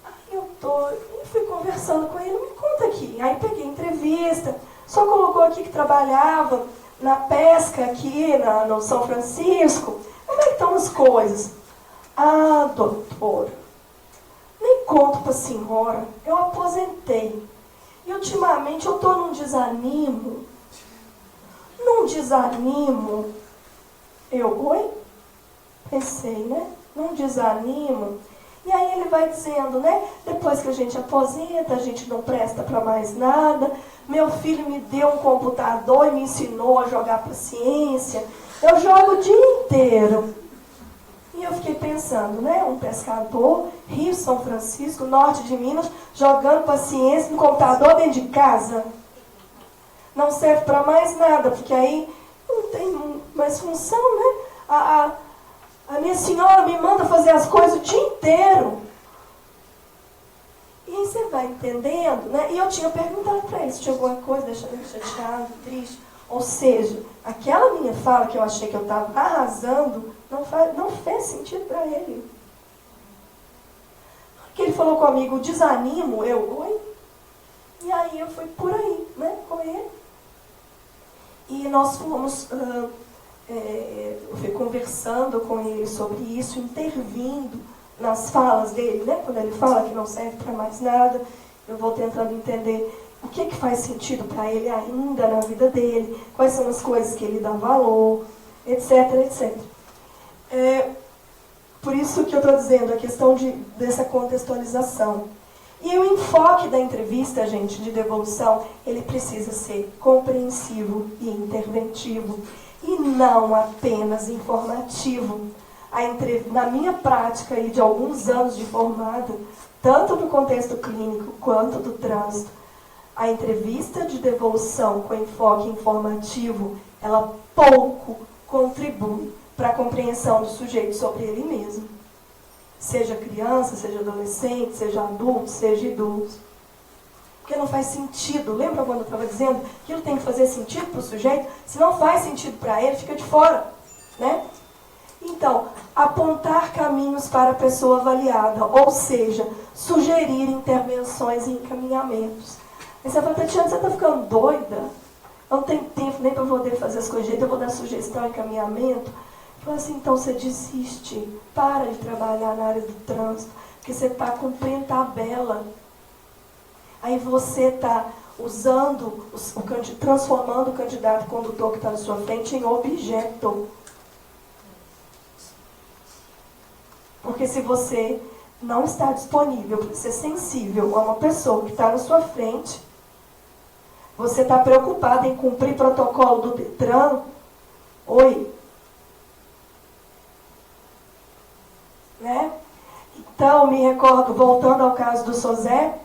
Aí e fui conversando com ele, me conta aqui. Aí peguei entrevista, só colocou aqui que trabalhava na pesca aqui, no São Francisco. Como é que estão as coisas? Ah, doutor, nem conto para a senhora, eu aposentei. E ultimamente eu estou num desanimo. Oi? Pensei, né? Num desanimo. E aí ele vai dizendo, né? Depois que a gente aposenta, a gente não presta para mais nada. Meu filho me deu um computador e me ensinou a jogar paciência. Eu jogo o dia inteiro. E eu fiquei pensando, né? Um pescador, Rio São Francisco, norte de Minas, jogando paciência no computador dentro de casa. Não serve para mais nada, porque aí não tem mais função, né? A minha senhora me manda fazer as coisas o dia inteiro. E aí você vai entendendo, né? E eu tinha perguntado para ele se tinha alguma coisa deixando ele chateado, triste. Ou seja, aquela minha fala que eu achei que eu estava arrasando, não fez sentido para ele. Porque ele falou comigo, desanimo, oi? E aí eu fui por aí, né, com ele. E nós fomos, eu fui conversando com ele sobre isso, intervindo nas falas dele, né? Quando ele fala que não serve para mais nada, eu vou tentando entender o que faz sentido para ele ainda na vida dele, quais são as coisas que ele dá valor, etc, etc. Por isso que eu estou dizendo, a questão dessa contextualização. E o enfoque da entrevista, gente, de devolução, ele precisa ser compreensivo e interventivo, e não apenas informativo. Na minha prática e de alguns anos de formado, tanto no contexto clínico quanto do trânsito, a entrevista de devolução com enfoque informativo, ela pouco contribui para a compreensão do sujeito sobre ele mesmo. Seja criança, seja adolescente, seja adulto, seja idoso. Porque não faz sentido. Lembra quando eu estava dizendo que aquilo tem que fazer sentido para o sujeito? Se não faz sentido para ele, fica de fora, né? Então, apontar caminhos para a pessoa avaliada, ou seja, sugerir intervenções e encaminhamentos. Aí você fala, Tatiana, você está ficando doida? Eu não tenho tempo nem para poder fazer as coisas, eu vou dar sugestão, encaminhamento. Eu falo assim, então você desiste, para de trabalhar na área do trânsito, porque você está cumprindo tabela. Aí você está usando, transformando o candidato condutor que está na sua frente em objeto. Porque se você não está disponível para ser sensível a uma pessoa que está na sua frente, você está preocupado em cumprir protocolo do Detran, oi? Né? Então, me recordo, voltando ao caso do Sozé,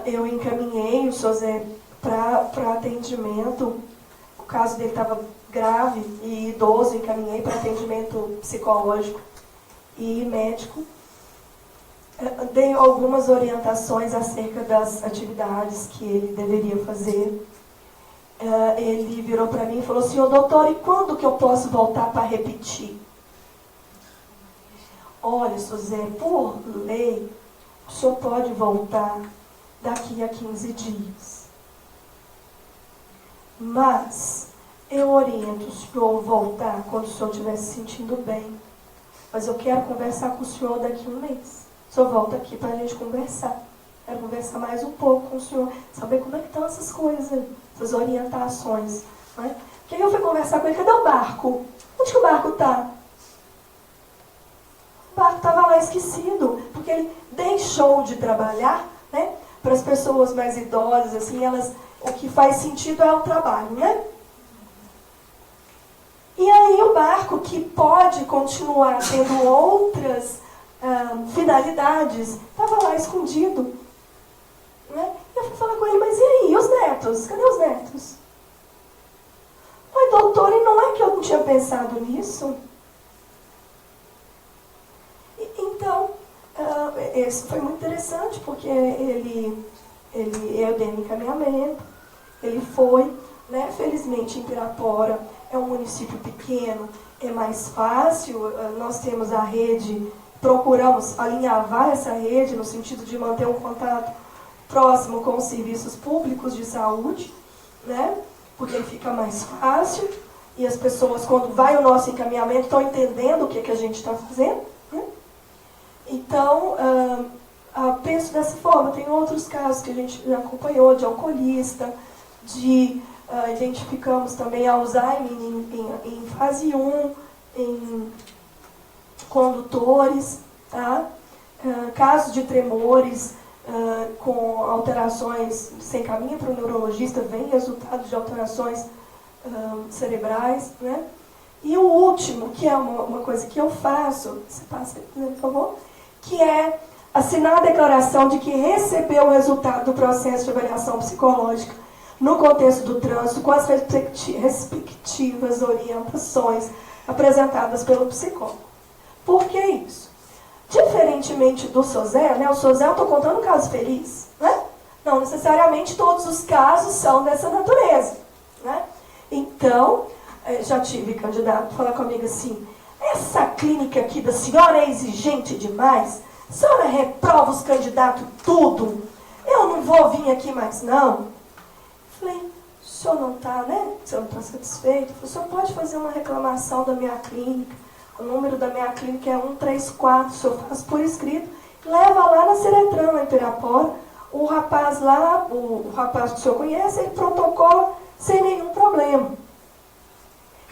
eu encaminhei o Sozé para atendimento. O caso dele estava grave e idoso, encaminhei para atendimento psicológico e médico. Dei algumas orientações acerca das atividades que ele deveria fazer. Ele virou para mim e falou assim, ô doutor, e quando que eu posso voltar para repetir? Olha, Suzé, por lei, o senhor pode voltar daqui a 15 dias. Mas eu oriento o senhor voltar quando o senhor estiver se sentindo bem. Mas eu quero conversar com o senhor daqui a um mês. O senhor volta aqui para a gente conversar. Quero conversar mais um pouco com o senhor, saber como é que estão essas coisas, essas orientações. Né? Que aí eu fui conversar com ele, cadê o barco? Onde que o barco está? O barco estava lá esquecido, porque ele deixou de trabalhar, né? Para as pessoas mais idosas, assim, o que faz sentido é o trabalho, né? E aí o barco, que pode continuar tendo outras finalidades, estava lá escondido. Né? E eu fui falar com ele, mas e aí, os netos? Cadê os netos? Oi, doutor, e não é que eu não tinha pensado nisso? Então, isso foi muito interessante, porque eu dei um encaminhamento, ele foi, né? Felizmente em Pirapora é um município pequeno, é mais fácil, nós temos a rede, procuramos alinhavar essa rede no sentido de manter um contato próximo com os serviços públicos de saúde, né? Porque fica mais fácil e as pessoas, quando vai o nosso encaminhamento, estão entendendo o que a gente está fazendo, né? Então, penso dessa forma. Tem outros casos que a gente já acompanhou, de alcoolista, identificamos também Alzheimer em fase 1, em condutores, tá? Casos de tremores com alterações, sem caminho para o neurologista, vem resultado de alterações cerebrais, né? E o último, que é uma coisa que eu faço, você passa, por favor, que é assinar a declaração de que recebeu o resultado do processo de avaliação psicológica no contexto do trânsito, com as respectivas orientações apresentadas pelo psicólogo. Por que isso? Diferentemente do SOSEL, né? O SOSEL, eu estou contando um caso feliz, né? Não necessariamente todos os casos são dessa natureza, né? Então, já tive candidato falar comigo assim, essa clínica aqui da senhora é exigente demais, a senhora reprova os candidatos tudo, eu não vou vir aqui mais não. Falei, o senhor não está, né? O senhor não está satisfeito? O senhor pode fazer uma reclamação da minha clínica, o número da minha clínica é 134, o senhor faz por escrito, leva lá na Seretran, lá em Pirapora, o rapaz lá, o rapaz que o senhor conhece, ele protocola sem nenhum problema.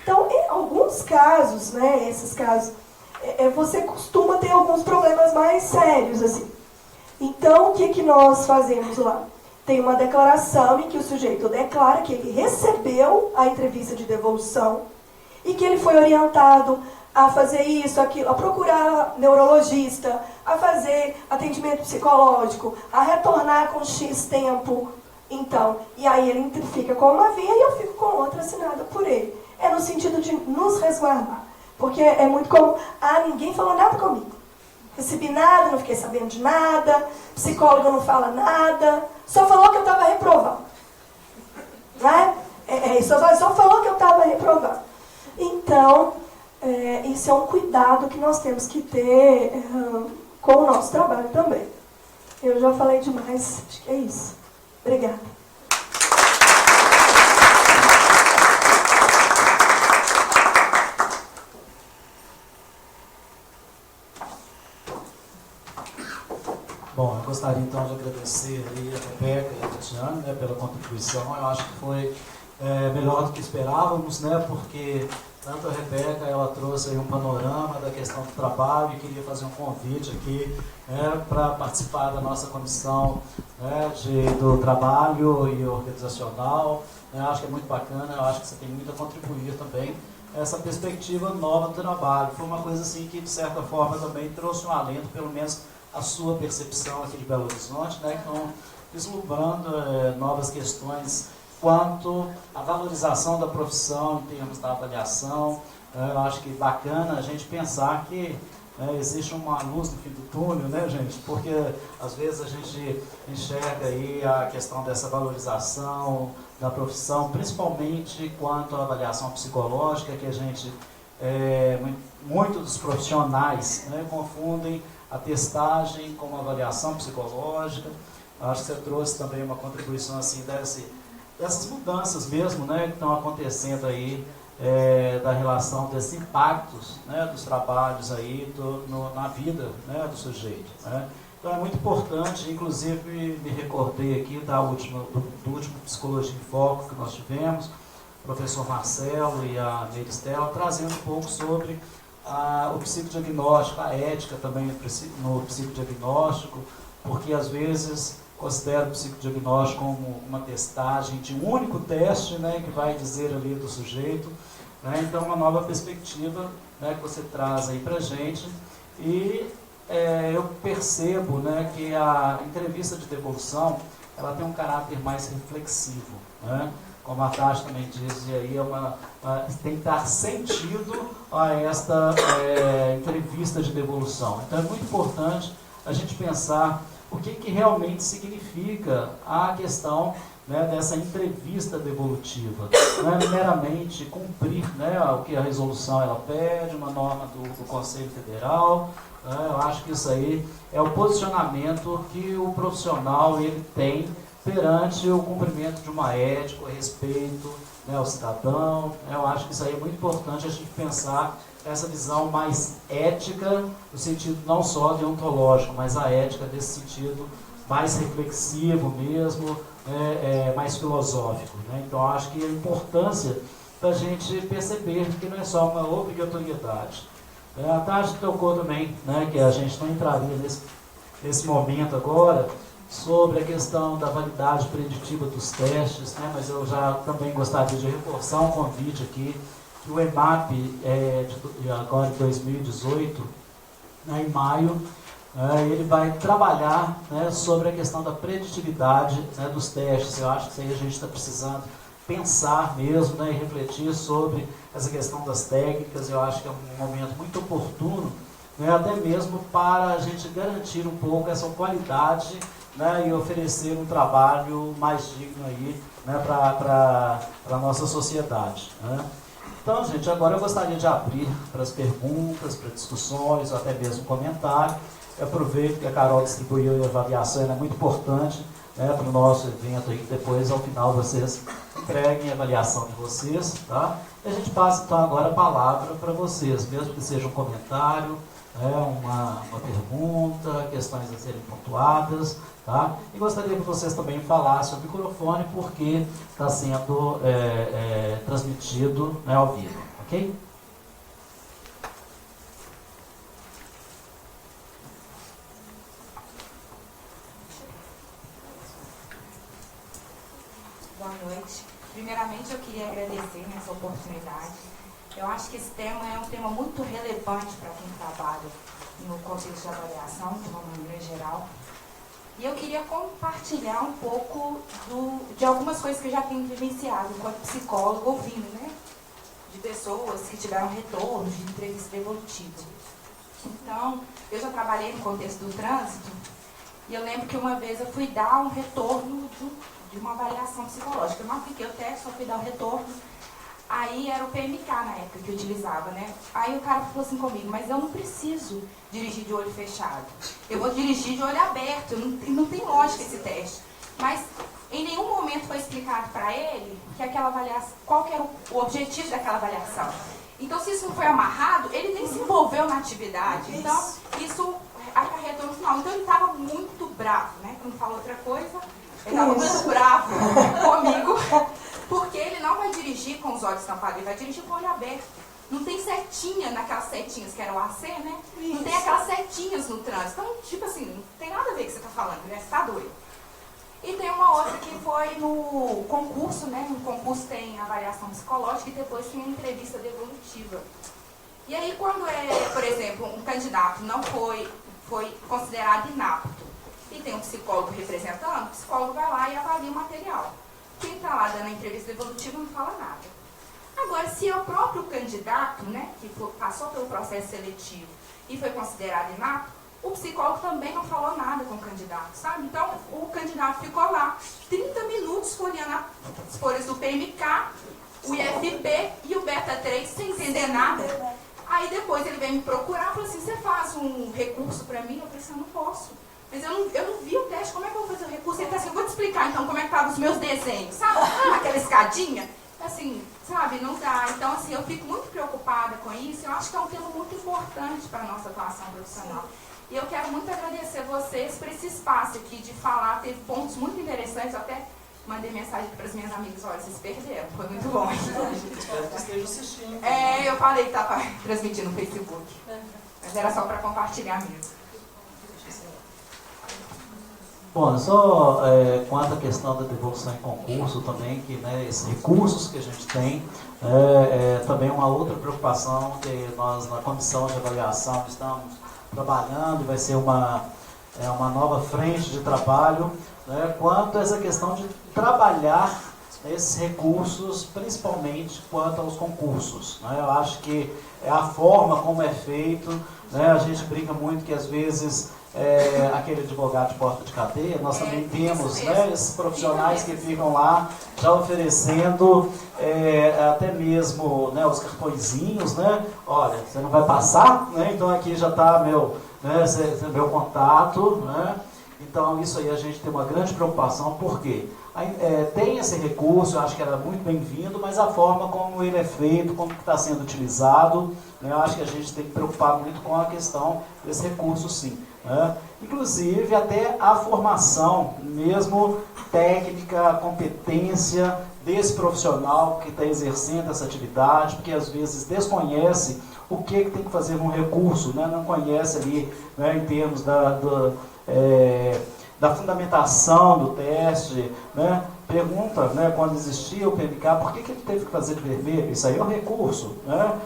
Então, em alguns casos, né, esses casos, você costuma ter alguns problemas mais sérios, assim. Então, o que nós fazemos lá? Tem uma declaração em que o sujeito declara que ele recebeu a entrevista de devolução e que ele foi orientado a fazer isso, aquilo, a procurar neurologista, a fazer atendimento psicológico, a retornar com X tempo. Então, e aí ele fica com uma via e eu fico com outra assinada por ele. É no sentido de nos resguardar. Porque é muito comum, ninguém falou nada comigo. Recebi nada, não fiquei sabendo de nada, psicólogo não fala nada, só falou que eu estava reprovado. Né? Só falou que eu estava reprovado. Então, isso é um cuidado que nós temos que ter com o nosso trabalho também. Eu já falei demais, acho que é isso. Obrigada. Bom, eu gostaria então de agradecer aí a Rebeca e a Tatiana, né, pela contribuição. Eu acho que foi melhor do que esperávamos, né, porque tanto a Rebeca, ela trouxe aí um panorama da questão do trabalho e queria fazer um convite aqui para participar da nossa comissão, né, do trabalho e organizacional. Eu acho que é muito bacana, eu acho que você tem muito a contribuir também essa perspectiva nova do trabalho. Foi uma coisa assim que, de certa forma, também trouxe um alento, pelo menos a sua percepção aqui de Belo Horizonte, né, que estão vislumbrando novas questões quanto à valorização da profissão em termos da avaliação. Eu acho que bacana a gente pensar que existe uma luz no fim do túnel, né, gente? Porque às vezes a gente enxerga aí a questão dessa valorização da profissão, principalmente quanto à avaliação psicológica, que a gente, muitos dos profissionais, né, confundem a testagem com a avaliação psicológica. Acho que você trouxe também uma contribuição assim dessas mudanças mesmo, né, que estão acontecendo aí, da relação desses impactos, né, dos trabalhos aí na vida, né, do sujeito, né. Então é muito importante, inclusive me recordei aqui do último Psicologia em Foco que nós tivemos, professor Marcelo e a Meristela, trazendo um pouco sobre o psicodiagnóstico, a ética também no psicodiagnóstico, porque às vezes considero o psicodiagnóstico como uma testagem de um único teste, né, que vai dizer ali do sujeito, né, então uma nova perspectiva, né, que você traz aí para a gente. E eu percebo, né, que a entrevista de devolução ela tem um caráter mais reflexivo, né? Como a Tati também dizia aí, tem que dar sentido a esta entrevista de devolução. Então é muito importante a gente pensar o que realmente significa a questão, né, dessa entrevista devolutiva. Não é meramente cumprir, né, o que a resolução ela pede, uma norma do Conselho Federal. Eu acho que isso aí é o posicionamento que o profissional ele tem perante o cumprimento de uma ética, o respeito, né, ao cidadão. Eu acho que isso aí é muito importante a gente pensar essa visão mais ética, no sentido não só deontológico, mas a ética desse sentido mais reflexivo mesmo, mais filosófico, né? Então eu acho que a importância da gente perceber que não é só uma obrigatoriedade. A Tati tocou também, né, que a gente não entraria nesse momento agora, sobre a questão da validade preditiva dos testes, né, mas eu já também gostaria de reforçar um convite aqui, que o EMAP, agora de 2018, né, em maio, ele vai trabalhar, né, sobre a questão da preditividade, né, dos testes. Eu acho que isso aí a gente está precisando pensar mesmo, né, e refletir sobre essa questão das técnicas. Eu acho que é um momento muito oportuno, né, até mesmo para a gente garantir um pouco essa qualidade, né, e oferecer um trabalho mais digno aí, né, para a nossa sociedade, né. Então, gente, agora eu gostaria de abrir para as perguntas, para discussões, ou até mesmo comentário. Eu aproveito que a Carol distribuiu a avaliação, ela é muito importante, né, para o nosso evento aí, que depois, ao final, vocês entreguem a avaliação de vocês, tá? E a gente passa, então, agora a palavra para vocês, mesmo que seja um comentário, uma pergunta, questões a serem pontuadas, tá? E gostaria que vocês também falassem o microfone, porque está sendo transmitido, né, ao vivo, ok? Boa noite. Primeiramente, eu queria agradecer nessa oportunidade. Eu acho que esse tema é um tema muito relevante para quem trabalha no contexto de avaliação, de uma maneira geral. E eu queria compartilhar um pouco de algumas coisas que eu já tenho vivenciado enquanto psicólogo, ouvindo, né? De pessoas que tiveram retorno de entrevista devolutiva. Então, eu já trabalhei no contexto do trânsito, e eu lembro que uma vez eu fui dar um retorno de uma avaliação psicológica. Eu não apliquei o teste, só fui dar o retorno. Aí era o PMK na época que eu utilizava, né? Aí o cara falou assim comigo, mas eu não preciso dirigir de olho fechado. Eu vou dirigir de olho aberto, não tem lógica esse teste. Mas em nenhum momento foi explicado para ele que aquela avaliação, qual que era o objetivo daquela avaliação. Então, se isso não foi amarrado, ele nem se envolveu na atividade. Então, isso acarretou no final. Então, ele estava muito bravo, né? Quando fala outra coisa, ele estava muito bravo comigo, porque ele não vai dirigir com os olhos tampados, ele vai dirigir com o olho aberto. Não tem setinha naquelas setinhas que era o AC, né? Não tem aquelas setinhas no trânsito. Então, tipo assim, não tem nada a ver com o que você está falando, né? Você está doido. E tem uma outra que foi no concurso, né? No concurso tem avaliação psicológica e depois tem a entrevista devolutiva. E aí, quando por exemplo, um candidato não foi considerado inapto e tem um psicólogo representando, o psicólogo vai lá e avalia o material. Quem está lá dando a entrevista devolutiva não fala nada. Agora, se é o próprio candidato, né, que passou pelo processo seletivo e foi considerado inapto, o psicólogo também não falou nada com o candidato, sabe? Então, o candidato ficou lá 30 minutos folheando as folhas do PMK, o IFP e o Beta 3 sem entender nada. Aí depois ele veio me procurar e falou assim, você faz um recurso para mim? Eu falei assim, eu não posso. Mas eu não vi o teste, como é que eu vou fazer o recurso? Ele falou assim, eu vou te explicar então como é que estavam os meus desenhos, sabe? Aquela escadinha. Assim, sabe, não dá. Então, assim, eu fico muito preocupada com isso. Eu acho que é um tema muito importante para a nossa atuação profissional. E eu quero muito agradecer vocês por esse espaço aqui de falar. Teve pontos muito interessantes, eu até mandei mensagem para as minhas amigas, olha, vocês perderam, foi muito bom. Espero que esteja assistindo. Eu falei que estava transmitindo no Facebook, mas era só para compartilhar mesmo. Bom, só quanto à questão da devolução em concurso também, que esses recursos que a gente tem, também uma outra preocupação que nós na comissão de avaliação estamos trabalhando, vai ser uma nova frente de trabalho, quanto a essa questão de trabalhar esses recursos, principalmente quanto aos concursos. Eu acho que é a forma como é feito, a gente brinca muito que às vezes aquele advogado de porta de cadeia, nós também temos esses profissionais que ficam lá já oferecendo até mesmo os cartõezinhos, olha, você não vai passar, então aqui já está meu contato, então isso aí a gente tem uma grande preocupação, porque tem esse recurso, eu acho que era muito bem-vindo, mas a forma como ele é feito, como está sendo utilizado, eu acho que a gente tem que preocupar muito com a questão desse recurso, sim. Inclusive até a formação mesmo técnica, a competência desse profissional que está exercendo essa atividade, porque às vezes desconhece o que tem que fazer num recurso, não conhece ali em termos da fundamentação do teste, pergunta, quando existia o PMK, por que ele teve que fazer de vermelho? Isso aí é um recurso,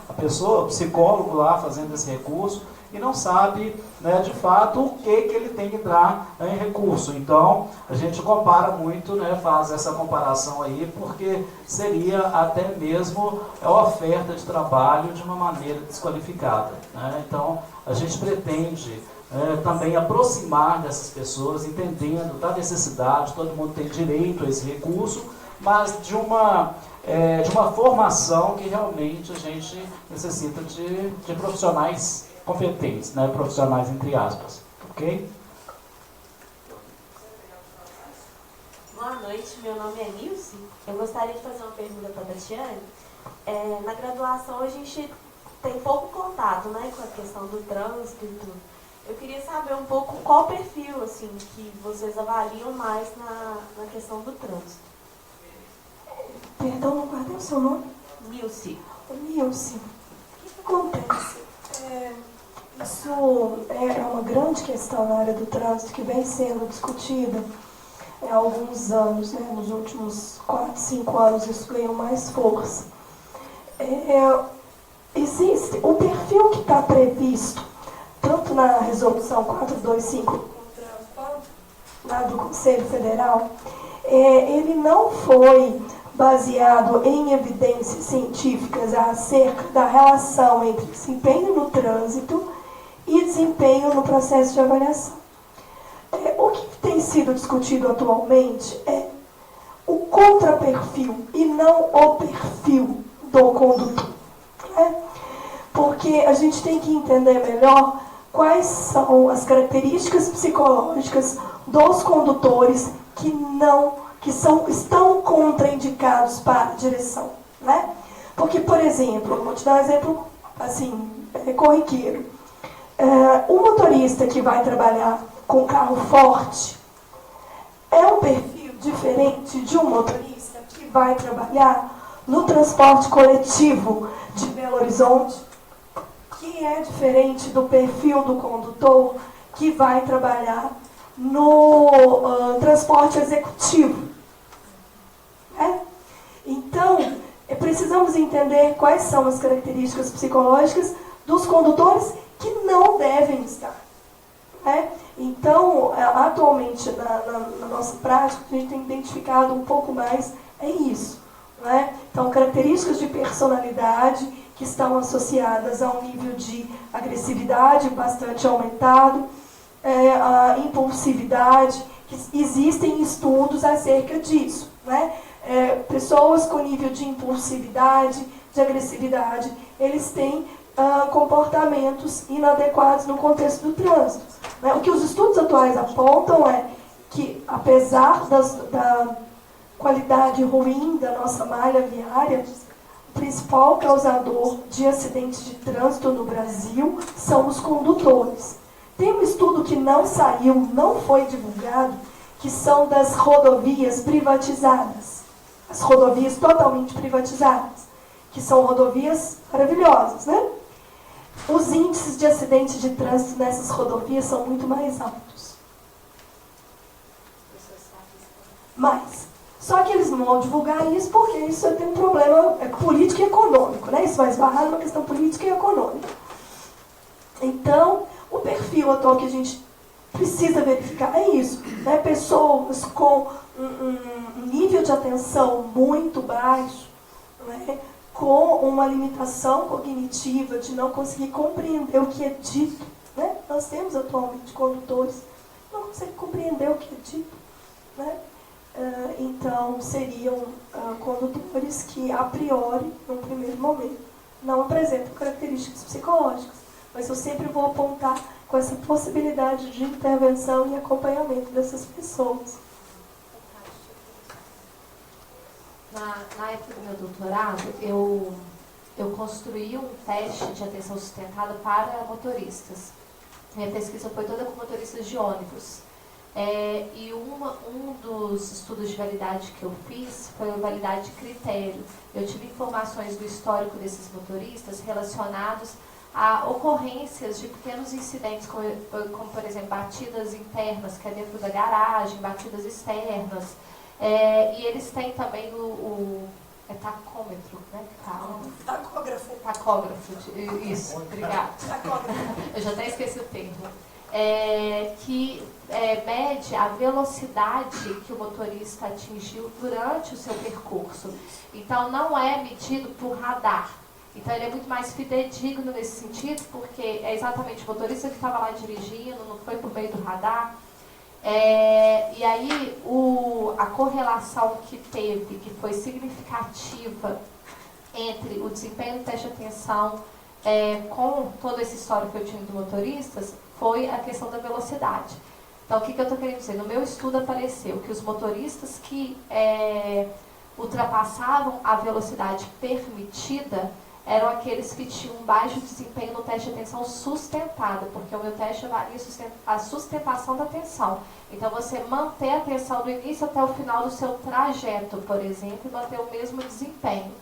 a pessoa, o psicólogo lá fazendo esse recurso, e não sabe, de fato, o que ele tem que entrar em recurso. Então, a gente compara muito, faz essa comparação aí, porque seria até mesmo a oferta de trabalho de uma maneira desqualificada. Então, a gente pretende também aproximar dessas pessoas, entendendo da necessidade, todo mundo tem direito a esse recurso, mas de uma formação que realmente a gente necessita de profissionais competentes, profissionais entre aspas, ok? Boa noite, meu nome é Nilce. Eu gostaria de fazer uma pergunta para a Tatiane. Na graduação a gente tem pouco contato, com a questão do trânsito e tudo. Eu queria saber um pouco qual perfil assim, que vocês avaliam mais na questão do trânsito. Perdão, não guardei o seu nome? Nilce. Nilce, o que acontece? Isso é uma grande questão na área do trânsito que vem sendo discutida há alguns anos, nos últimos 4, 5 anos isso ganhou mais força. Existe o perfil que está previsto, tanto na resolução 425 quanto na do Conselho Federal, ele não foi baseado em evidências científicas acerca da relação entre desempenho no trânsito e desempenho no processo de avaliação. O que tem sido discutido atualmente é o contraperfil e não o perfil do condutor. Porque a gente tem que entender melhor quais são as características psicológicas dos condutores que estão contraindicados para a direção. Porque, por exemplo, eu vou te dar um exemplo assim, corriqueiro. O motorista que vai trabalhar com carro forte é um perfil diferente de um motorista que vai trabalhar no transporte coletivo de Belo Horizonte, que é diferente do perfil do condutor que vai trabalhar no transporte executivo. Então, precisamos entender quais são as características psicológicas dos condutores que não devem estar. Então, atualmente, na nossa prática, a gente tem identificado um pouco mais isso. Então, características de personalidade que estão associadas a um nível de agressividade bastante aumentado, a impulsividade, que existem estudos acerca disso. Pessoas com nível de impulsividade, de agressividade, eles têm comportamentos inadequados no contexto do trânsito. O que os estudos atuais apontam é que, apesar da qualidade ruim da nossa malha viária, o principal causador de acidentes de trânsito no Brasil são os condutores. Tem um estudo que não saiu, não foi divulgado, que são das rodovias privatizadas, as rodovias totalmente privatizadas, que são rodovias maravilhosas, né? Os índices de acidentes de trânsito nessas rodovias são muito mais altos. Mas, só que eles não vão divulgar isso porque isso tem um problema político e econômico, né? Isso vai esbarrar numa questão política e econômica. Então, o perfil atual que a gente precisa verificar é isso, né? Pessoas com um nível de atenção muito baixo, né? Com uma limitação cognitiva de não conseguir compreender o que é dito, né? Nós temos atualmente condutores que não conseguem compreender o que é dito, né? Então, seriam condutores que, a priori, num primeiro momento, não apresentam características psicológicas. Mas eu sempre vou apontar com essa possibilidade de intervenção e acompanhamento dessas pessoas. Na época do meu doutorado, eu construí um teste de atenção sustentada para motoristas. Minha pesquisa foi toda com motoristas de ônibus. E um dos estudos de validade que eu fiz foi a validade de critério. Eu tive informações do histórico desses motoristas relacionados a ocorrências de pequenos incidentes, como por exemplo, batidas internas, que é dentro da garagem, batidas externas. E eles têm também o tacômetro, né? Tacógrafo, isso, obrigada. Eu já até esqueci o termo. Que mede a velocidade que o motorista atingiu durante o seu percurso. Então, não é medido por radar. Então, ele é muito mais fidedigno nesse sentido, porque é exatamente o motorista que estava lá dirigindo, não foi por meio do radar. E aí, a correlação que teve, que foi significativa entre o desempenho do teste de atenção com todo esse histórico que eu tinha de motoristas, foi a questão da velocidade. Então, o que eu estou querendo dizer? No meu estudo apareceu que os motoristas que ultrapassavam a velocidade permitida eram aqueles que tinham um baixo desempenho no teste de atenção sustentada, porque o meu teste avalia a sustentação da atenção. Então, você manter a atenção do início até o final do seu trajeto, por exemplo, e manter o mesmo desempenho.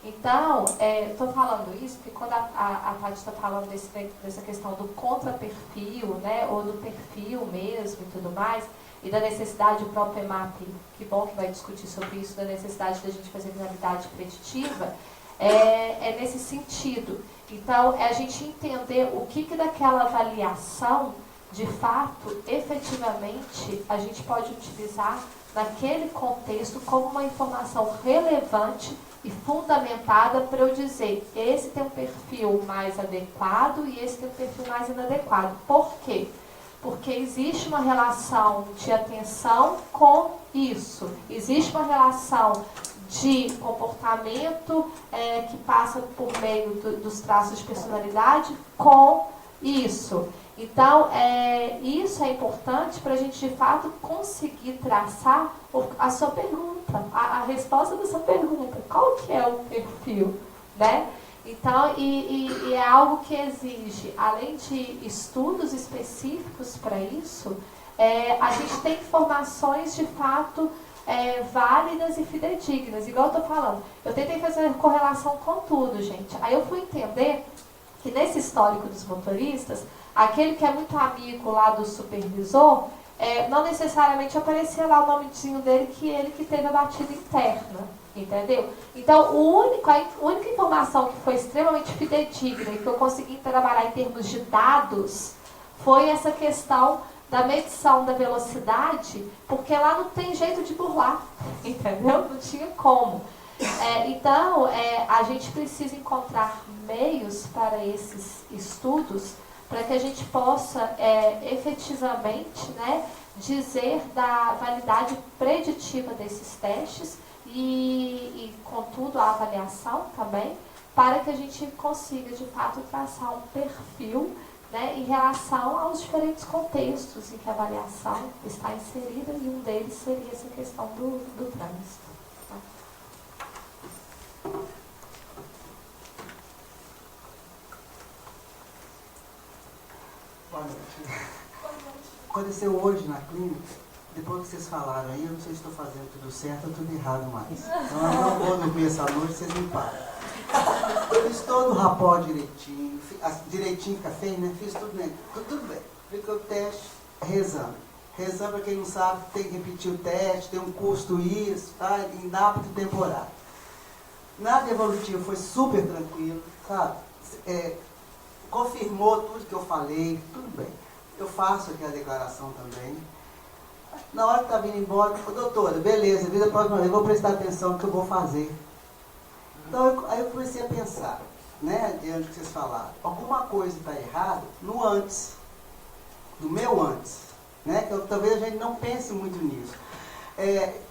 Então, estou falando isso porque quando a Tati está falando dessa questão do contraperfil, né, ou do perfil mesmo e tudo mais, e da necessidade, o próprio EMAP, que bom que vai discutir sobre isso, da necessidade da gente fazer finalidade preditiva, é nesse sentido. Então, é a gente entender o que daquela avaliação, de fato, efetivamente, a gente pode utilizar naquele contexto como uma informação relevante e fundamentada para eu dizer, esse tem um perfil mais adequado e esse tem um perfil mais inadequado. Por quê? Porque existe uma relação de atenção com isso. Existe uma relação de comportamento que passa por meio dos traços de personalidade com isso. Então, isso é importante para a gente, de fato, conseguir traçar a sua pergunta, a resposta da sua pergunta. Qual que é o perfil, né? Então, e é algo que exige, além de estudos específicos para isso, a gente tem informações, de fato, válidas e fidedignas. Igual eu estou falando, eu tentei fazer correlação com tudo, gente. Aí eu fui entender que nesse histórico dos motoristas, aquele que é muito amigo lá do supervisor, não necessariamente aparecia lá o nomezinho dele, que ele que teve a batida interna, entendeu? Então, a única informação que foi extremamente fidedigna e que eu consegui trabalhar em termos de dados foi essa questão da medição da velocidade, porque lá não tem jeito de burlar, entendeu? Não tinha como. Então, a gente precisa encontrar meios para esses estudos para que a gente possa efetivamente, né, dizer da validade preditiva desses testes e, contudo, a avaliação também, para que a gente consiga, de fato, traçar um perfil, né, em relação aos diferentes contextos em que a avaliação está inserida, e um deles seria essa questão do trânsito. Aconteceu hoje na clínica depois que vocês falaram aí, eu não sei se estou fazendo tudo certo ou tudo errado mais. Então eu não vou dormir essa noite, vocês me param. Eu fiz todo o rapó direitinho, direitinho fica feio, né? Fiz tudo bem. Tudo bem. Fica o teste, rezando. Rezando, para quem não sabe, tem que repetir o teste, tem um custo isso, tá? Em data de temporada. Na devolutiva foi super tranquilo, sabe? Confirmou tudo que eu falei, tudo bem. Eu faço aqui a declaração também. Na hora que está vindo embora, eu falei, doutora, beleza, vida próxima vez, eu vou prestar atenção no que eu vou fazer. Então, aí eu comecei a pensar, né, diante do que vocês falaram, alguma coisa está errada no antes, do meu antes, né, que talvez a gente não pense muito nisso.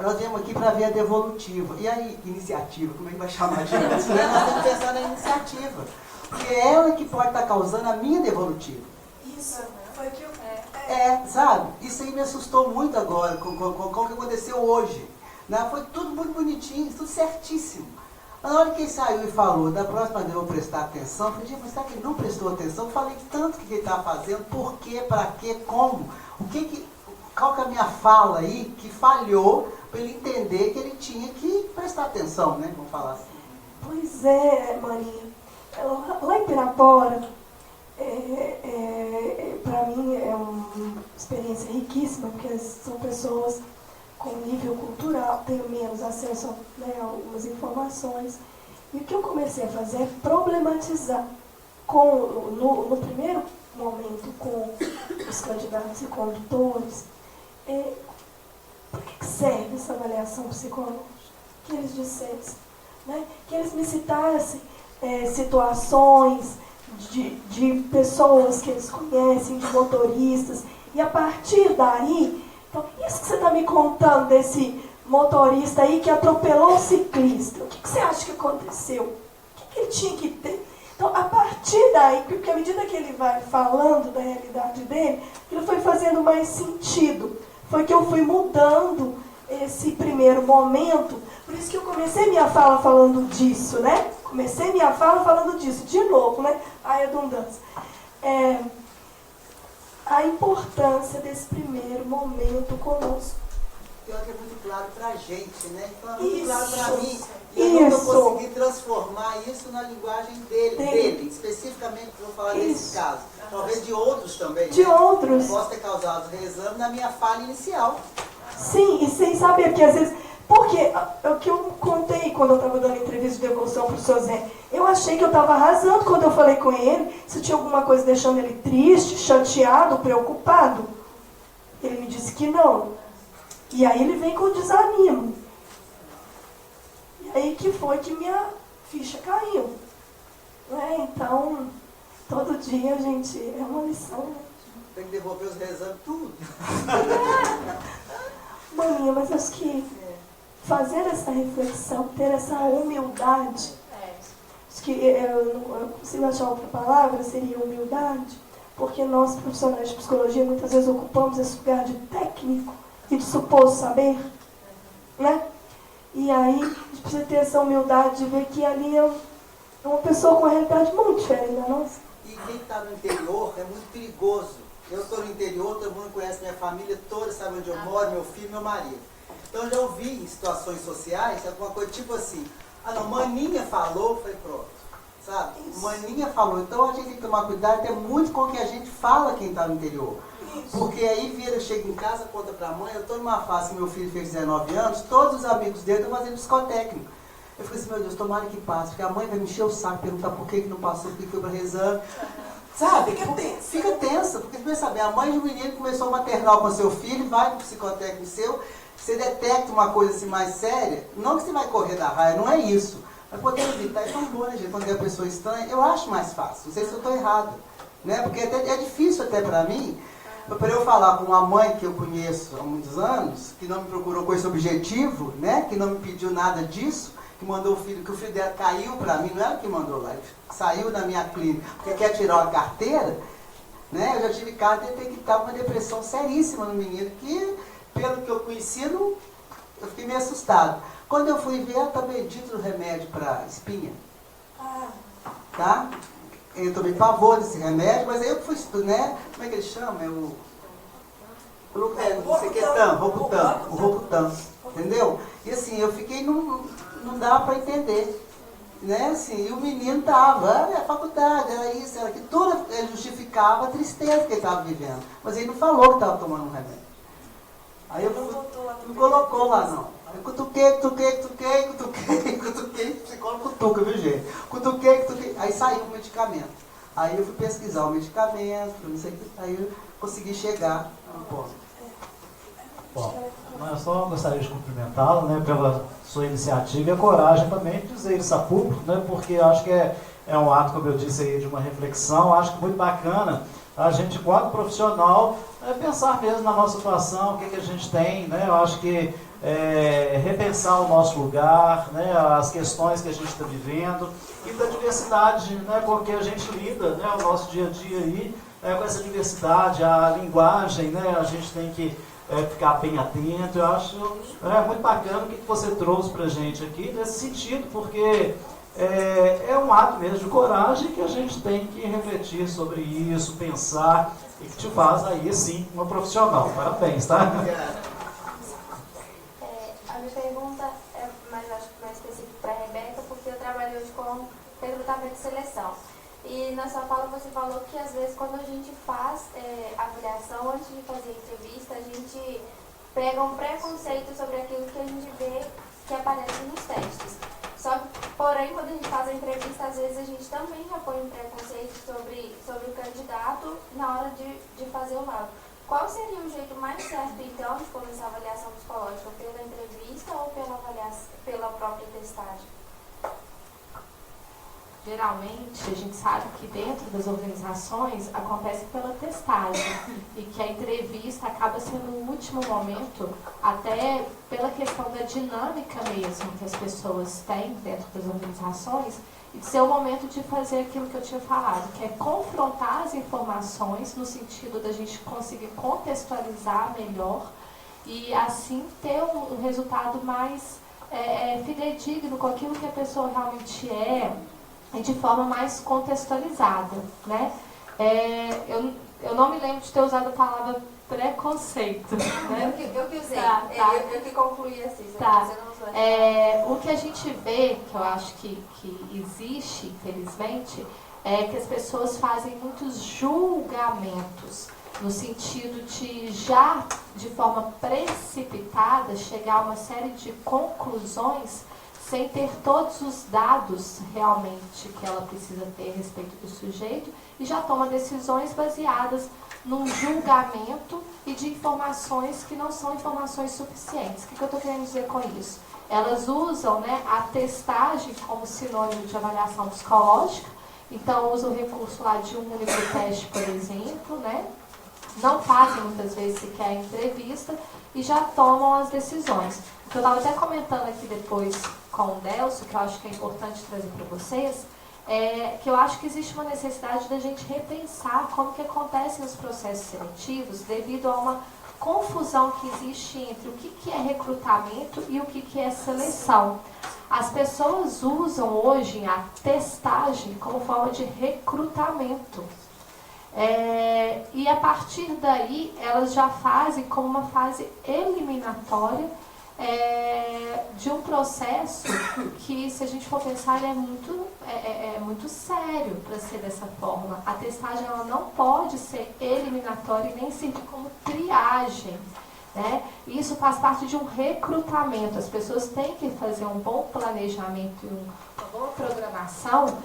Nós viemos aqui para ver a devolutiva. E aí, iniciativa, como é que vai chamar de antes? Né? Nós temos que pensar na iniciativa. Porque é ela que pode estar causando a minha devolutiva. Isso, foi o que eu... Sabe? Isso aí me assustou muito agora, com o que aconteceu hoje. Né? Foi tudo muito bonitinho, tudo certíssimo. Mas na hora que ele saiu e falou, da próxima vez eu vou prestar atenção, eu falei, gente, mas será que ele não prestou atenção? Eu falei tanto o que ele estava fazendo, por quê, para quê, como? Qual que é a minha fala aí que falhou para ele entender que ele tinha que prestar atenção, né? Vamos falar assim. Pois é, Maria. Lá em Pirapora, para mim é uma experiência riquíssima, porque são pessoas com nível cultural, tenho menos acesso, né, a algumas informações. E o que eu comecei a fazer é problematizar no primeiro momento com os candidatos e condutores. Para que serve essa avaliação psicológica? Que eles dissessem, né? Que eles me citassem situações de pessoas que eles conhecem, de motoristas, e a partir daí, então, isso que você está me contando desse motorista aí que atropelou um ciclista, o que você acha que aconteceu? O que ele tinha que ter? Então, a partir daí, porque à medida que ele vai falando da realidade dele, ele foi fazendo mais sentido. Foi que eu fui mudando esse primeiro momento. Por isso que eu comecei minha fala falando disso, né? Comecei minha fala falando disso. De novo, né? A redundância. A importância desse primeiro momento conosco. Eu acho que é muito claro para a gente, né? Então é muito Isso. claro para mim. E eu nunca consegui transformar isso na linguagem dele. Especificamente, vou falar desse caso. Talvez de outros também. De outros. Posso ter causado reexame na minha fala inicial. Sim, e sem saber, porque às vezes... Porque é o que eu contei quando eu estava dando entrevista de devolução para o seu Zé. Eu achei que eu estava arrasando quando eu falei com ele, se tinha alguma coisa deixando ele triste, chateado, preocupado. Ele me disse que não. E aí ele vem com desânimo. E aí que foi que minha ficha caiu. Né? Então, todo dia, gente, é uma lição. Né? Tem que devolver os reexames tudo. Maninha, mas acho que fazer essa reflexão, ter essa humildade, acho que eu não consigo achar outra palavra, seria humildade, porque nós, profissionais de psicologia, muitas vezes ocupamos esse lugar de técnico e de suposto saber, né? E aí, a gente precisa ter essa humildade de ver que ali é uma pessoa com uma realidade muito diferente da nossa. E quem está no interior é muito perigoso. Eu estou no interior, todo mundo conhece minha família toda, sabe onde eu moro, meu filho, meu marido. Então eu já ouvi em situações sociais, alguma coisa tipo assim, maninha falou, falei, pronto, sabe? Isso. Maninha falou. Então a gente tem que tomar cuidado até muito com o que a gente fala quem está no interior. Isso. Porque aí chega em casa, conta pra mãe, eu estou numa fase que meu filho fez 19 anos, todos os amigos dele estão fazendo psicotécnico. Eu falei assim, meu Deus, tomara que passe, porque a mãe vai me encher o saco, perguntar por que não passou, por que foi para reexame. Sabe? Fica tensa, porque você vai saber, a mãe de um menino começou a maternal com seu filho, vai para o psicotécnico seu, você detecta uma coisa assim mais séria, não que você vai correr da raia, não é isso. Mas poder evitar, é tão bom, né, gente? Quando é uma pessoa estranha, eu acho mais fácil, não sei se eu estou errado. Né? Porque é difícil até para mim, para eu falar com uma mãe que eu conheço há muitos anos, que não me procurou com esse objetivo, né? Que não me pediu nada disso, que mandou o filho, que o filho dela caiu para mim, não era que mandou lá, ele saiu da minha clínica, porque quer tirar uma carteira, né? Eu já tive caso de ter que estar com uma depressão seríssima no menino, que, pelo que eu conheci, eu fiquei meio assustado. Quando eu fui ver, ela está bendito do remédio para espinha. Tá? Eu tomei pavor desse remédio, mas aí eu fui, né? Como é que ele chama? Não sei o que é TAM, Rocutan, entendeu? E assim, eu fiquei, não dá para entender. Né, assim, e o menino estava, a faculdade, era isso, era aquilo, tudo justificava a tristeza que ele estava vivendo. Mas ele não falou que estava tomando um remédio. Aí eu não colocou lá, não. Aí cutuquei, psicólogo cutuca, viu, gente? Cutuquei, aí saiu o medicamento. Aí eu fui pesquisar o medicamento, não sei o que, aí eu consegui chegar no ponto. Bom, eu só gostaria de cumprimentá-la, né, pela sua iniciativa e a coragem também de dizer isso a público, né, porque eu acho que é um ato, como eu disse aí, de uma reflexão. Acho que muito bacana a gente, enquanto profissional, pensar mesmo na nossa situação, o que a gente tem, né, eu acho que repensar o nosso lugar, né, as questões que a gente está vivendo e da diversidade, né, porque a gente lida, né, o nosso dia a dia aí, com essa diversidade, a linguagem, né, a gente tem que ficar bem atento. Eu acho muito bacana o que você trouxe para a gente aqui nesse sentido, porque é um ato mesmo de coragem que a gente tem que refletir sobre isso, pensar, e que te faz aí sim uma profissional. Parabéns, tá? A minha pergunta é acho que mais específica para a Rebeca, porque eu trabalho hoje com recrutamento e seleção. E na sua fala você falou que às vezes quando a gente faz avaliação, antes de fazer entrevista, a gente pega um preconceito sobre aquilo que a gente vê que aparece nos testes. Só que, porém, quando a gente faz a entrevista, às vezes a gente também já põe um preconceito sobre o candidato na hora de fazer o laudo. Qual seria o jeito mais certo, então, de começar a avaliação psicológica? Pela entrevista ou pela própria testagem? Geralmente, a gente sabe que dentro das organizações acontece pela testagem e que a entrevista acaba sendo o último momento, até pela questão da dinâmica mesmo que as pessoas têm dentro das organizações, e de ser o momento de fazer aquilo que eu tinha falado, que é confrontar as informações no sentido da gente conseguir contextualizar melhor e assim ter um resultado mais fidedigno com aquilo que a pessoa realmente é, e de forma mais contextualizada, né? Eu não me lembro de ter usado a palavra preconceito, né? Eu que usei, Tá. eu que concluí assim. Tá. Você não usou. O que a gente vê, que eu acho que existe, infelizmente, é que as pessoas fazem muitos julgamentos, no sentido de já, de forma precipitada, chegar a uma série de conclusões sem ter todos os dados realmente que ela precisa ter a respeito do sujeito, e já toma decisões baseadas num julgamento e de informações que não são informações suficientes. O que eu estou querendo dizer com isso? Elas usam, né, a testagem como sinônimo de avaliação psicológica, então usam o recurso lá de um único teste, por exemplo, né? Não fazem muitas vezes sequer a entrevista e já tomam as decisões. O que eu estava até comentando aqui depois com o Delcio, que eu acho que é importante trazer para vocês, é que eu acho que existe uma necessidade da gente repensar como que acontecem os processos seletivos devido a uma confusão que existe entre o que é recrutamento e o que é seleção. As pessoas usam hoje a testagem como forma de recrutamento. E a partir daí elas já fazem como uma fase eliminatória de um processo que, se a gente for pensar, ele é muito sério para ser dessa forma. A testagem ela não pode ser eliminatória e nem servir como triagem, né? Isso faz parte de um recrutamento. As pessoas têm que fazer um bom planejamento e uma boa programação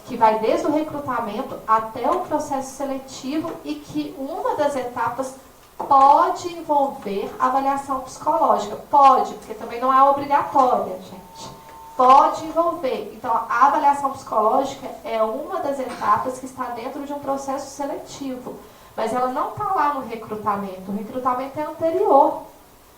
que vai desde o recrutamento até o processo seletivo, e que uma das etapas pode envolver avaliação psicológica. Pode, porque também não é obrigatória, gente. Pode envolver. Então, a avaliação psicológica é uma das etapas que está dentro de um processo seletivo. Mas ela não está lá no recrutamento. O recrutamento é anterior.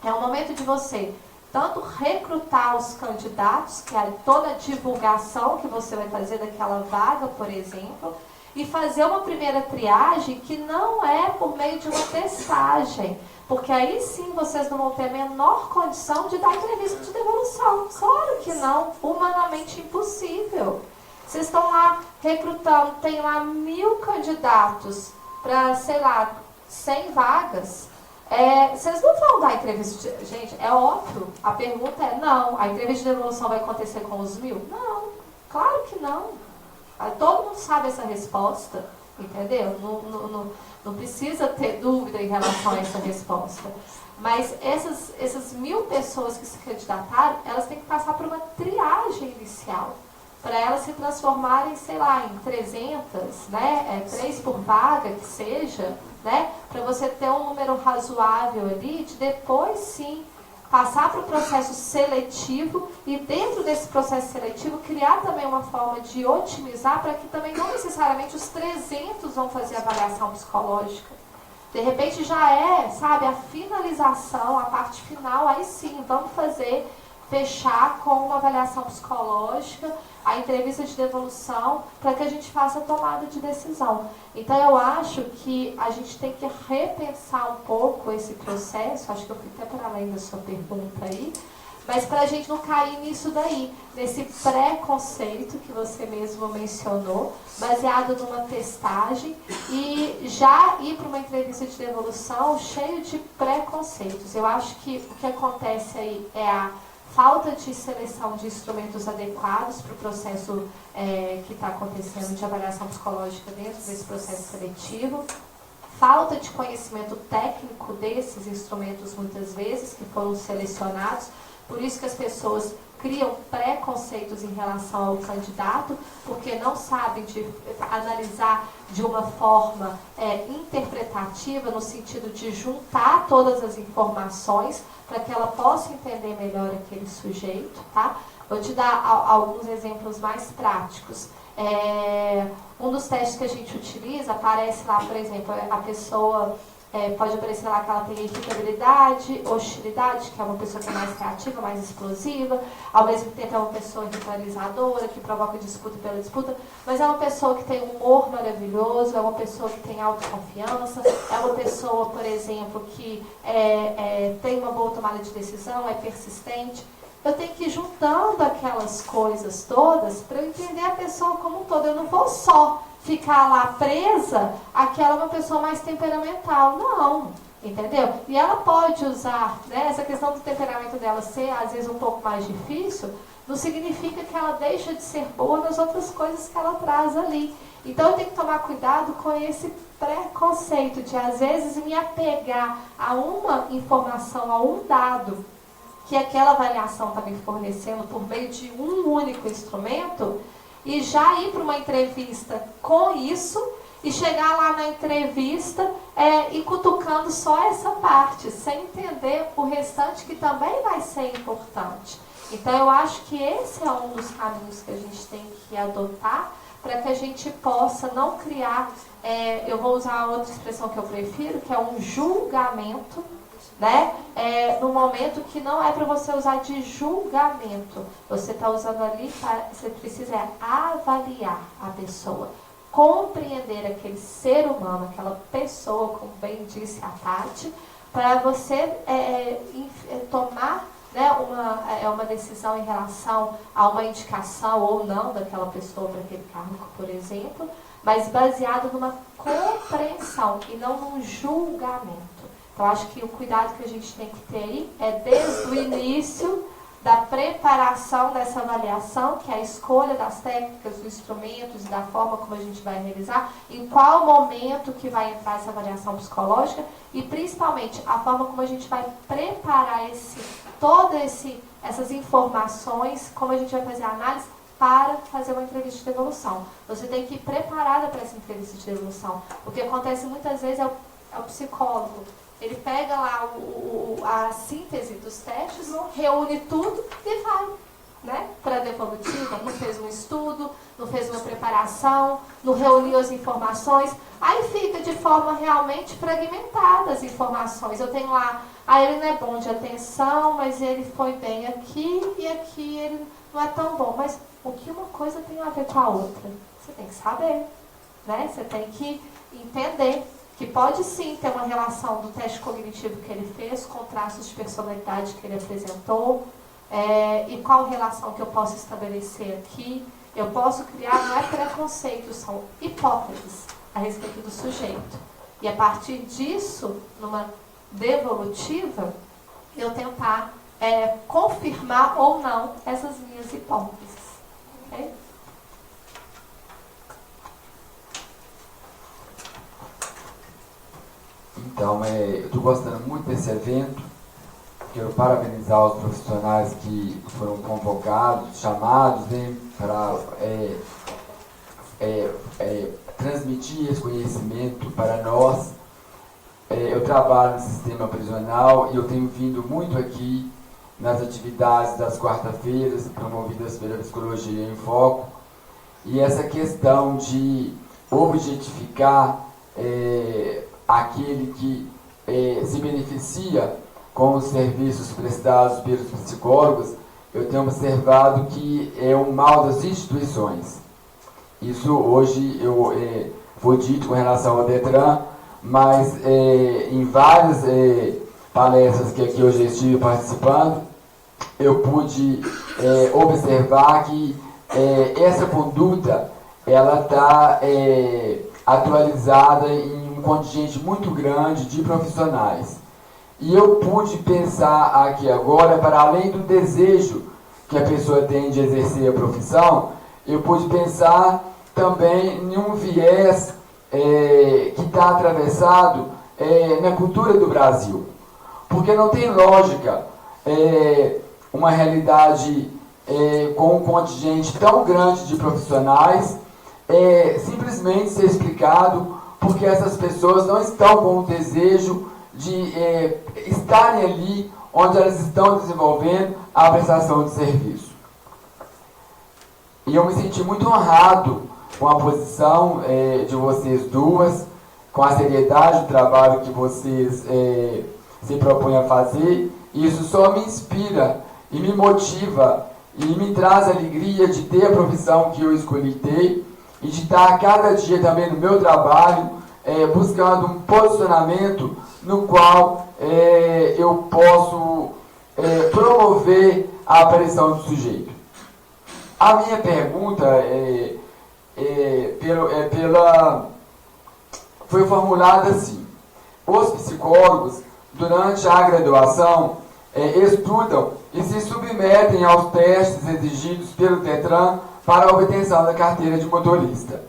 É o momento de você tanto recrutar os candidatos, que é toda a divulgação que você vai fazer daquela vaga, por exemplo, e fazer uma primeira triagem que não é por meio de uma testagem, porque aí sim vocês não vão ter a menor condição de dar entrevista de devolução. Claro que não, humanamente impossível. Vocês estão lá recrutando, tem lá 1000 candidatos para, sei lá, 100 vagas. Vocês não vão dar entrevista de... Gente, é óbvio. A pergunta é não. A entrevista de devolução vai acontecer com os 1000? Não. Claro que não. Todo mundo sabe essa resposta. Entendeu? Não precisa ter dúvida em relação a essa resposta. Mas essas 1000 pessoas que se candidataram, elas têm que passar por uma triagem inicial. Para elas se transformarem, sei lá, em 300, né? 3 por vaga, que seja, né? Para você ter um número razoável ali, de depois sim passar para o processo seletivo e dentro desse processo seletivo criar também uma forma de otimizar para que também não necessariamente os 300 vão fazer avaliação psicológica. De repente já sabe, a finalização, a parte final, aí sim, vamos fechar com uma avaliação psicológica, a entrevista de devolução, para que a gente faça a tomada de decisão. Então, eu acho que a gente tem que repensar um pouco esse processo, acho que eu fui até para além da sua pergunta aí, mas para a gente não cair nisso daí, nesse preconceito que você mesmo mencionou, baseado numa testagem, e já ir para uma entrevista de devolução cheio de preconceitos. Eu acho que o que acontece aí é a falta de seleção de instrumentos adequados para o processo que está acontecendo de avaliação psicológica dentro desse processo seletivo, falta de conhecimento técnico desses instrumentos muitas vezes que foram selecionados, por isso que as pessoas criam preconceitos em relação ao candidato, porque não sabem analisar de uma forma interpretativa, no sentido de juntar todas as informações para que ela possa entender melhor aquele sujeito, tá? Vou te dar alguns exemplos mais práticos. Um dos testes que a gente utiliza, aparece lá, por exemplo, a pessoa... pode aparecer lá que ela tem irritabilidade, hostilidade, que é uma pessoa que é mais reativa, mais explosiva, ao mesmo tempo é uma pessoa ritualizadora, que provoca disputa pela disputa, mas é uma pessoa que tem um humor maravilhoso, é uma pessoa que tem autoconfiança, é uma pessoa, por exemplo, que tem uma boa tomada de decisão, é persistente. Eu tenho que ir juntando aquelas coisas todas para eu entender a pessoa como um todo. Eu não vou só ficar lá presa, aquela é uma pessoa mais temperamental. Não, entendeu? E ela pode usar, né, essa questão do temperamento dela ser, às vezes, um pouco mais difícil, não significa que ela deixa de ser boa nas outras coisas que ela traz ali. Então, eu tenho que tomar cuidado com esse preconceito de, às vezes, me apegar a uma informação, a um dado, que aquela avaliação está me fornecendo por meio de um único instrumento, e já ir para uma entrevista com isso, e chegar lá na entrevista e cutucando só essa parte, sem entender o restante que também vai ser importante. Então, eu acho que esse é um dos caminhos que a gente tem que adotar para que a gente possa não criar, eu vou usar outra expressão que eu prefiro, que é um julgamento, né? No momento que não é para você usar de julgamento. Você está usando ali, você precisa avaliar a pessoa, compreender aquele ser humano, aquela pessoa, como bem disse a Tati, para você tomar, né, uma decisão em relação a uma indicação ou não daquela pessoa para aquele cargo, por exemplo, mas baseado numa compreensão e não num julgamento. Então, acho que o cuidado que a gente tem que ter aí é desde o início da preparação dessa avaliação, que é a escolha das técnicas, dos instrumentos e da forma como a gente vai realizar, em qual momento que vai entrar essa avaliação psicológica e, principalmente, a forma como a gente vai preparar essas informações, como a gente vai fazer a análise para fazer uma entrevista de devolução. Você tem que ir preparada para essa entrevista de devolução. O que acontece muitas vezes é o psicólogo. Ele pega lá a síntese dos testes, reúne tudo e vai, né, para a devolutiva. Não fez um estudo, não fez uma preparação, não reuniu as informações. Aí fica de forma realmente fragmentada as informações. Eu tenho lá, ele não é bom de atenção, mas ele foi bem aqui e aqui ele não é tão bom. Mas o que uma coisa tem a ver com a outra? Você tem que saber, né? Você tem que entender que pode sim ter uma relação do teste cognitivo que ele fez com traços de personalidade que ele apresentou, e qual relação que eu posso estabelecer aqui. Eu posso criar, não é preconceito, são hipóteses a respeito do sujeito. E a partir disso, numa devolutiva, eu tentar confirmar ou não essas minhas hipóteses. Okay? Então, eu estou gostando muito desse evento. Quero parabenizar os profissionais que foram convocados, chamados, né, para transmitir esse conhecimento para nós. Eu trabalho no sistema prisional e eu tenho vindo muito aqui nas atividades das quarta-feiras promovidas pela Psicologia em Foco. E essa questão de objetificar aquele que se beneficia com os serviços prestados pelos psicólogos, eu tenho observado que é um mal das instituições. Isso hoje foi dito com relação ao Detran, mas em várias palestras que aqui hoje estive participando, eu pude observar que essa conduta ela está atualizada em um contingente muito grande de profissionais. E eu pude pensar aqui agora, para além do desejo que a pessoa tem de exercer a profissão, eu pude pensar também em um viés que está atravessado na cultura do Brasil. Porque não tem lógica uma realidade com um contingente tão grande de profissionais simplesmente ser explicado porque essas pessoas não estão com o desejo de estarem ali onde elas estão desenvolvendo a prestação de serviço. E eu me senti muito honrado com a posição de vocês duas, com a seriedade do trabalho que vocês se propõem a fazer. Isso só me inspira e me motiva e me traz alegria de ter a profissão que eu escolhi ter e de estar a cada dia também no meu trabalho buscando um posicionamento no qual eu posso promover a aparição do sujeito. A minha pergunta foi formulada assim: os psicólogos, durante a graduação, estudam e se submetem aos testes exigidos pelo Detran para a obtenção da carteira de motorista.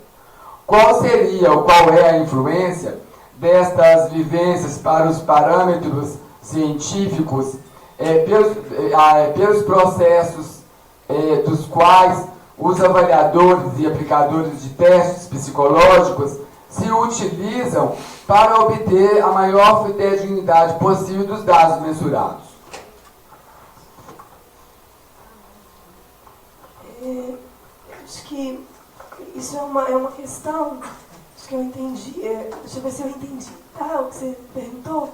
Qual seria ou qual é a influência destas vivências para os parâmetros científicos pelos processos dos quais os avaliadores e aplicadores de testes psicológicos se utilizam para obter a maior fidedigidade possível dos dados mensurados? Acho que isso é uma questão, acho que eu entendi, deixa eu ver se eu entendi, tá? O que você perguntou,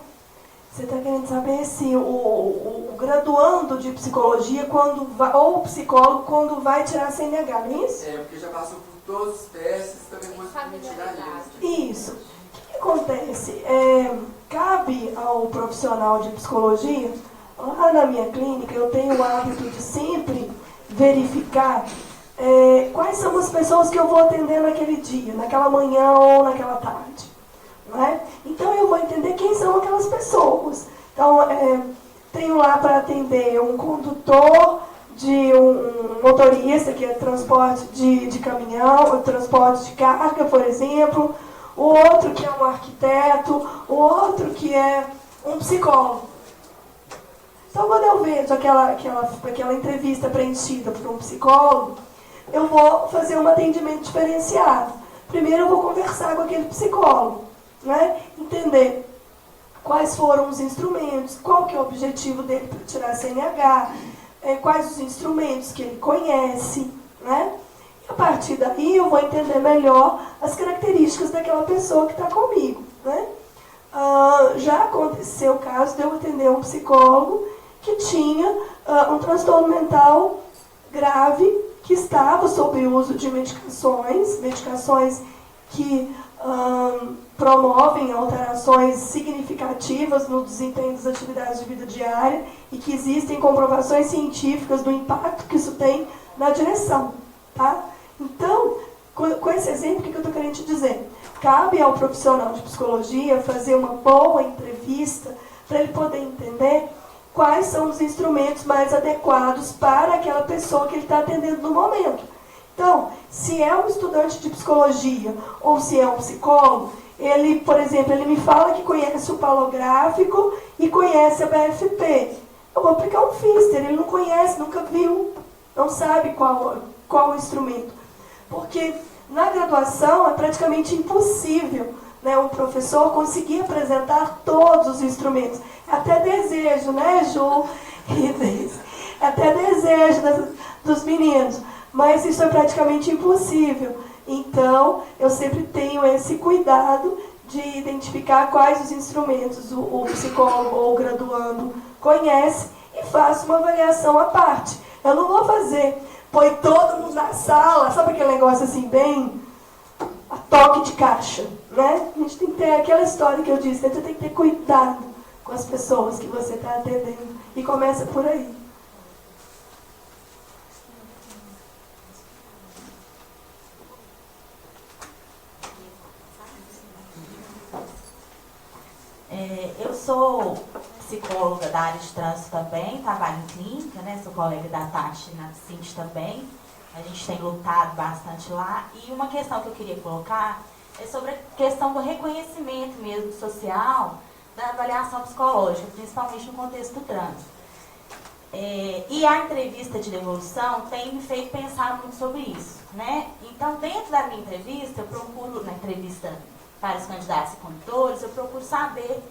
você está querendo saber se o graduando de psicologia, ou o psicólogo, quando vai tirar a CNH, não é isso? Porque já passou por todos os testes, também pode tirar isso. Isso. O que acontece? Cabe ao profissional de psicologia, lá na minha clínica, eu tenho o hábito de sempre verificar quais são as pessoas que eu vou atender naquele dia, naquela manhã ou naquela tarde. Não é? Então eu vou entender quem são aquelas pessoas. Então, tenho lá para atender um condutor, de um motorista, que é transporte de caminhão, ou transporte de carga, por exemplo, o outro que é um arquiteto, o outro que é um psicólogo. Então, quando eu vejo aquela entrevista preenchida por um psicólogo, eu vou fazer um atendimento diferenciado. Primeiro eu vou conversar com aquele psicólogo, né? Entender quais foram os instrumentos, qual que é o objetivo dele para tirar a CNH, quais os instrumentos que ele conhece, né? E a partir daí eu vou entender melhor as características daquela pessoa que está comigo, né? Já aconteceu o caso de eu atender um psicólogo que tinha um transtorno mental grave, que estava sob o uso de medicações que promovem alterações significativas no desempenho das atividades de vida diária e que existem comprovações científicas do impacto que isso tem na direção. Tá? Então, com esse exemplo, o que eu estou querendo te dizer? Cabe ao profissional de psicologia fazer uma boa entrevista para ele poder entender quais são os instrumentos mais adequados para aquela pessoa que ele está atendendo no momento. Então, se é um estudante de psicologia ou se é um psicólogo, ele, por exemplo, ele me fala que conhece o palográfico e conhece a BFP. Eu vou aplicar um Pfister, ele não conhece, nunca viu, não sabe qual o instrumento. Porque na graduação é praticamente impossível, né, um professor conseguir apresentar todos os instrumentos. É até desejo, né, Ju? É até desejo dos meninos, mas isso é praticamente impossível. Então, eu sempre tenho esse cuidado de identificar quais os instrumentos o psicólogo ou o graduando conhece e faço uma avaliação à parte. Eu não vou fazer, põe todo mundo na sala, sabe aquele negócio assim, bem a toque de caixa, né? A gente tem que ter aquela história que eu disse, você tem que ter cuidado com as pessoas que você está atendendo. E começa por aí. Eu sou psicóloga da área de trânsito também, trabalho em clínica, né? Sou colega da Tati na CINT também. A gente tem lutado bastante lá. E uma questão que eu queria colocar é sobre a questão do reconhecimento mesmo social da avaliação psicológica, principalmente no contexto do trânsito. E a entrevista de devolução tem me feito pensar muito sobre isso, né? Então, dentro da minha entrevista, eu procuro, na entrevista para os candidatos e condutores, eu procuro saber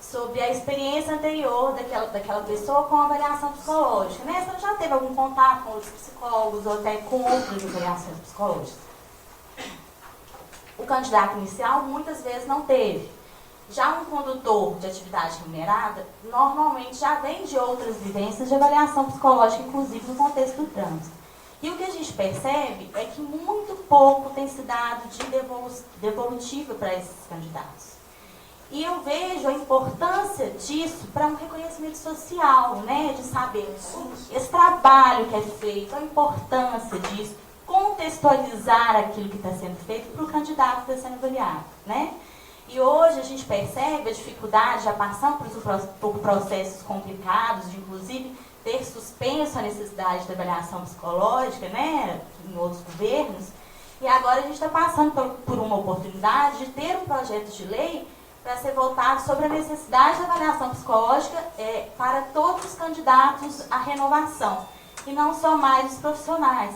sobre a experiência anterior daquela pessoa com a avaliação psicológica, né? Se ela já teve algum contato com outros psicólogos ou até com outras avaliações psicológicas. O candidato inicial muitas vezes não teve. Já um condutor de atividade remunerada, normalmente já vem de outras vivências de avaliação psicológica, inclusive no contexto do trânsito. E o que a gente percebe é que muito pouco tem se dado de devolutiva para esses candidatos. E eu vejo a importância disso para um reconhecimento social, né? De saber esse trabalho que é feito, a importância disso, contextualizar aquilo que está sendo feito para o candidato que está sendo avaliado, né? E hoje a gente percebe a dificuldade, já passando por processos complicados, de inclusive ter suspenso a necessidade de avaliação psicológica, né, em outros governos, e agora a gente está passando por uma oportunidade de ter um projeto de lei para ser voltado sobre a necessidade de avaliação psicológica para todos os candidatos à renovação, e não só mais os profissionais.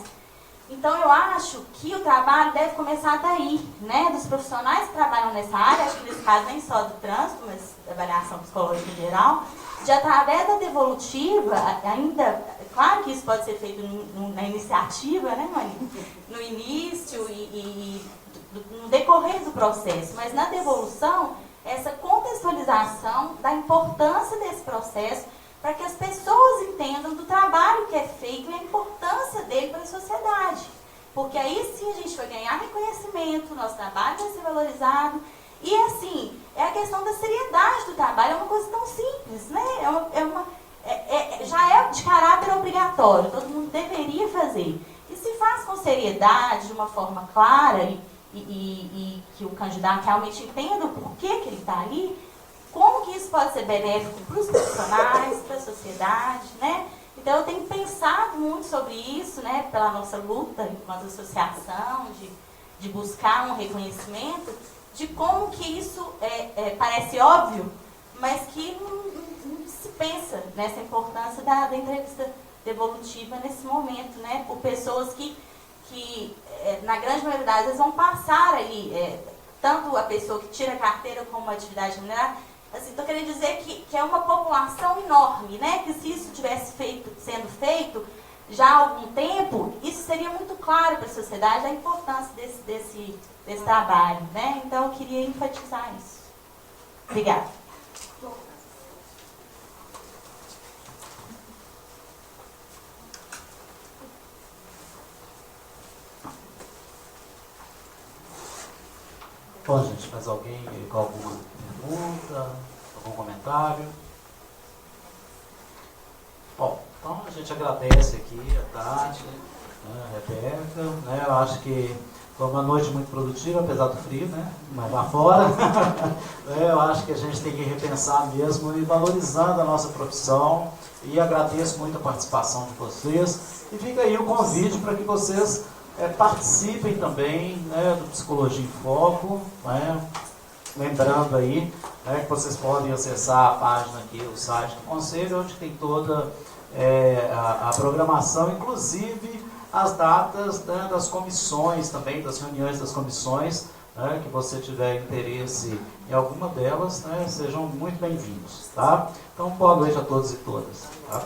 Então, eu acho que o trabalho deve começar daí, né, dos profissionais que trabalham nessa área, acho que nesse caso nem só do trânsito, mas da avaliação psicológica em geral, de através da devolutiva, ainda, claro que isso pode ser feito na iniciativa, né, Mani? No início e no decorrer do processo, mas na devolução, essa contextualização da importância desse processo para que as pessoas entendam do trabalho que é feito e a importância dele para a sociedade. Porque aí sim a gente vai ganhar reconhecimento, nosso trabalho vai ser valorizado. E assim, é a questão da seriedade do trabalho, é uma coisa tão simples, né? Já é de caráter obrigatório, todo mundo deveria fazer. E se faz com seriedade, de uma forma clara e que o candidato realmente entenda o porquê que ele está ali, como que isso pode ser benéfico para os profissionais, para a sociedade, né? Então eu tenho pensado muito sobre isso, né, pela nossa luta enquanto associação, de buscar um reconhecimento, de como que isso parece óbvio, mas que não se pensa nessa importância da entrevista devolutiva nesse momento, né, por pessoas que na grande maioria das vezes vão passar ali, tanto a pessoa que tira a carteira como a atividade remunerada. Assim, estou querendo dizer que é uma população enorme, né? Que se isso tivesse sendo feito já há algum tempo, isso seria muito claro para a sociedade a importância desse trabalho, né? Então eu queria enfatizar isso. Obrigada. Bom, gente, mais alguém com alguma pergunta, algum comentário? Bom, então a gente agradece aqui a Tati, né, a Rebeca, né, eu acho que Foi uma noite muito produtiva, apesar do frio, né? Mas lá fora, eu acho que a gente tem que repensar mesmo e valorizando a nossa profissão. E agradeço muito a participação de vocês. E fica aí o convite para que vocês participem também, né, do Psicologia em Foco, né? Lembrando aí, né, que vocês podem acessar a página aqui, o site do Conselho, onde tem toda a programação, inclusive as datas, né, das comissões também, das reuniões das comissões, né, que você tiver interesse em alguma delas, né, sejam muito bem-vindos, tá? Então, boa noite a todos e todas. Tá?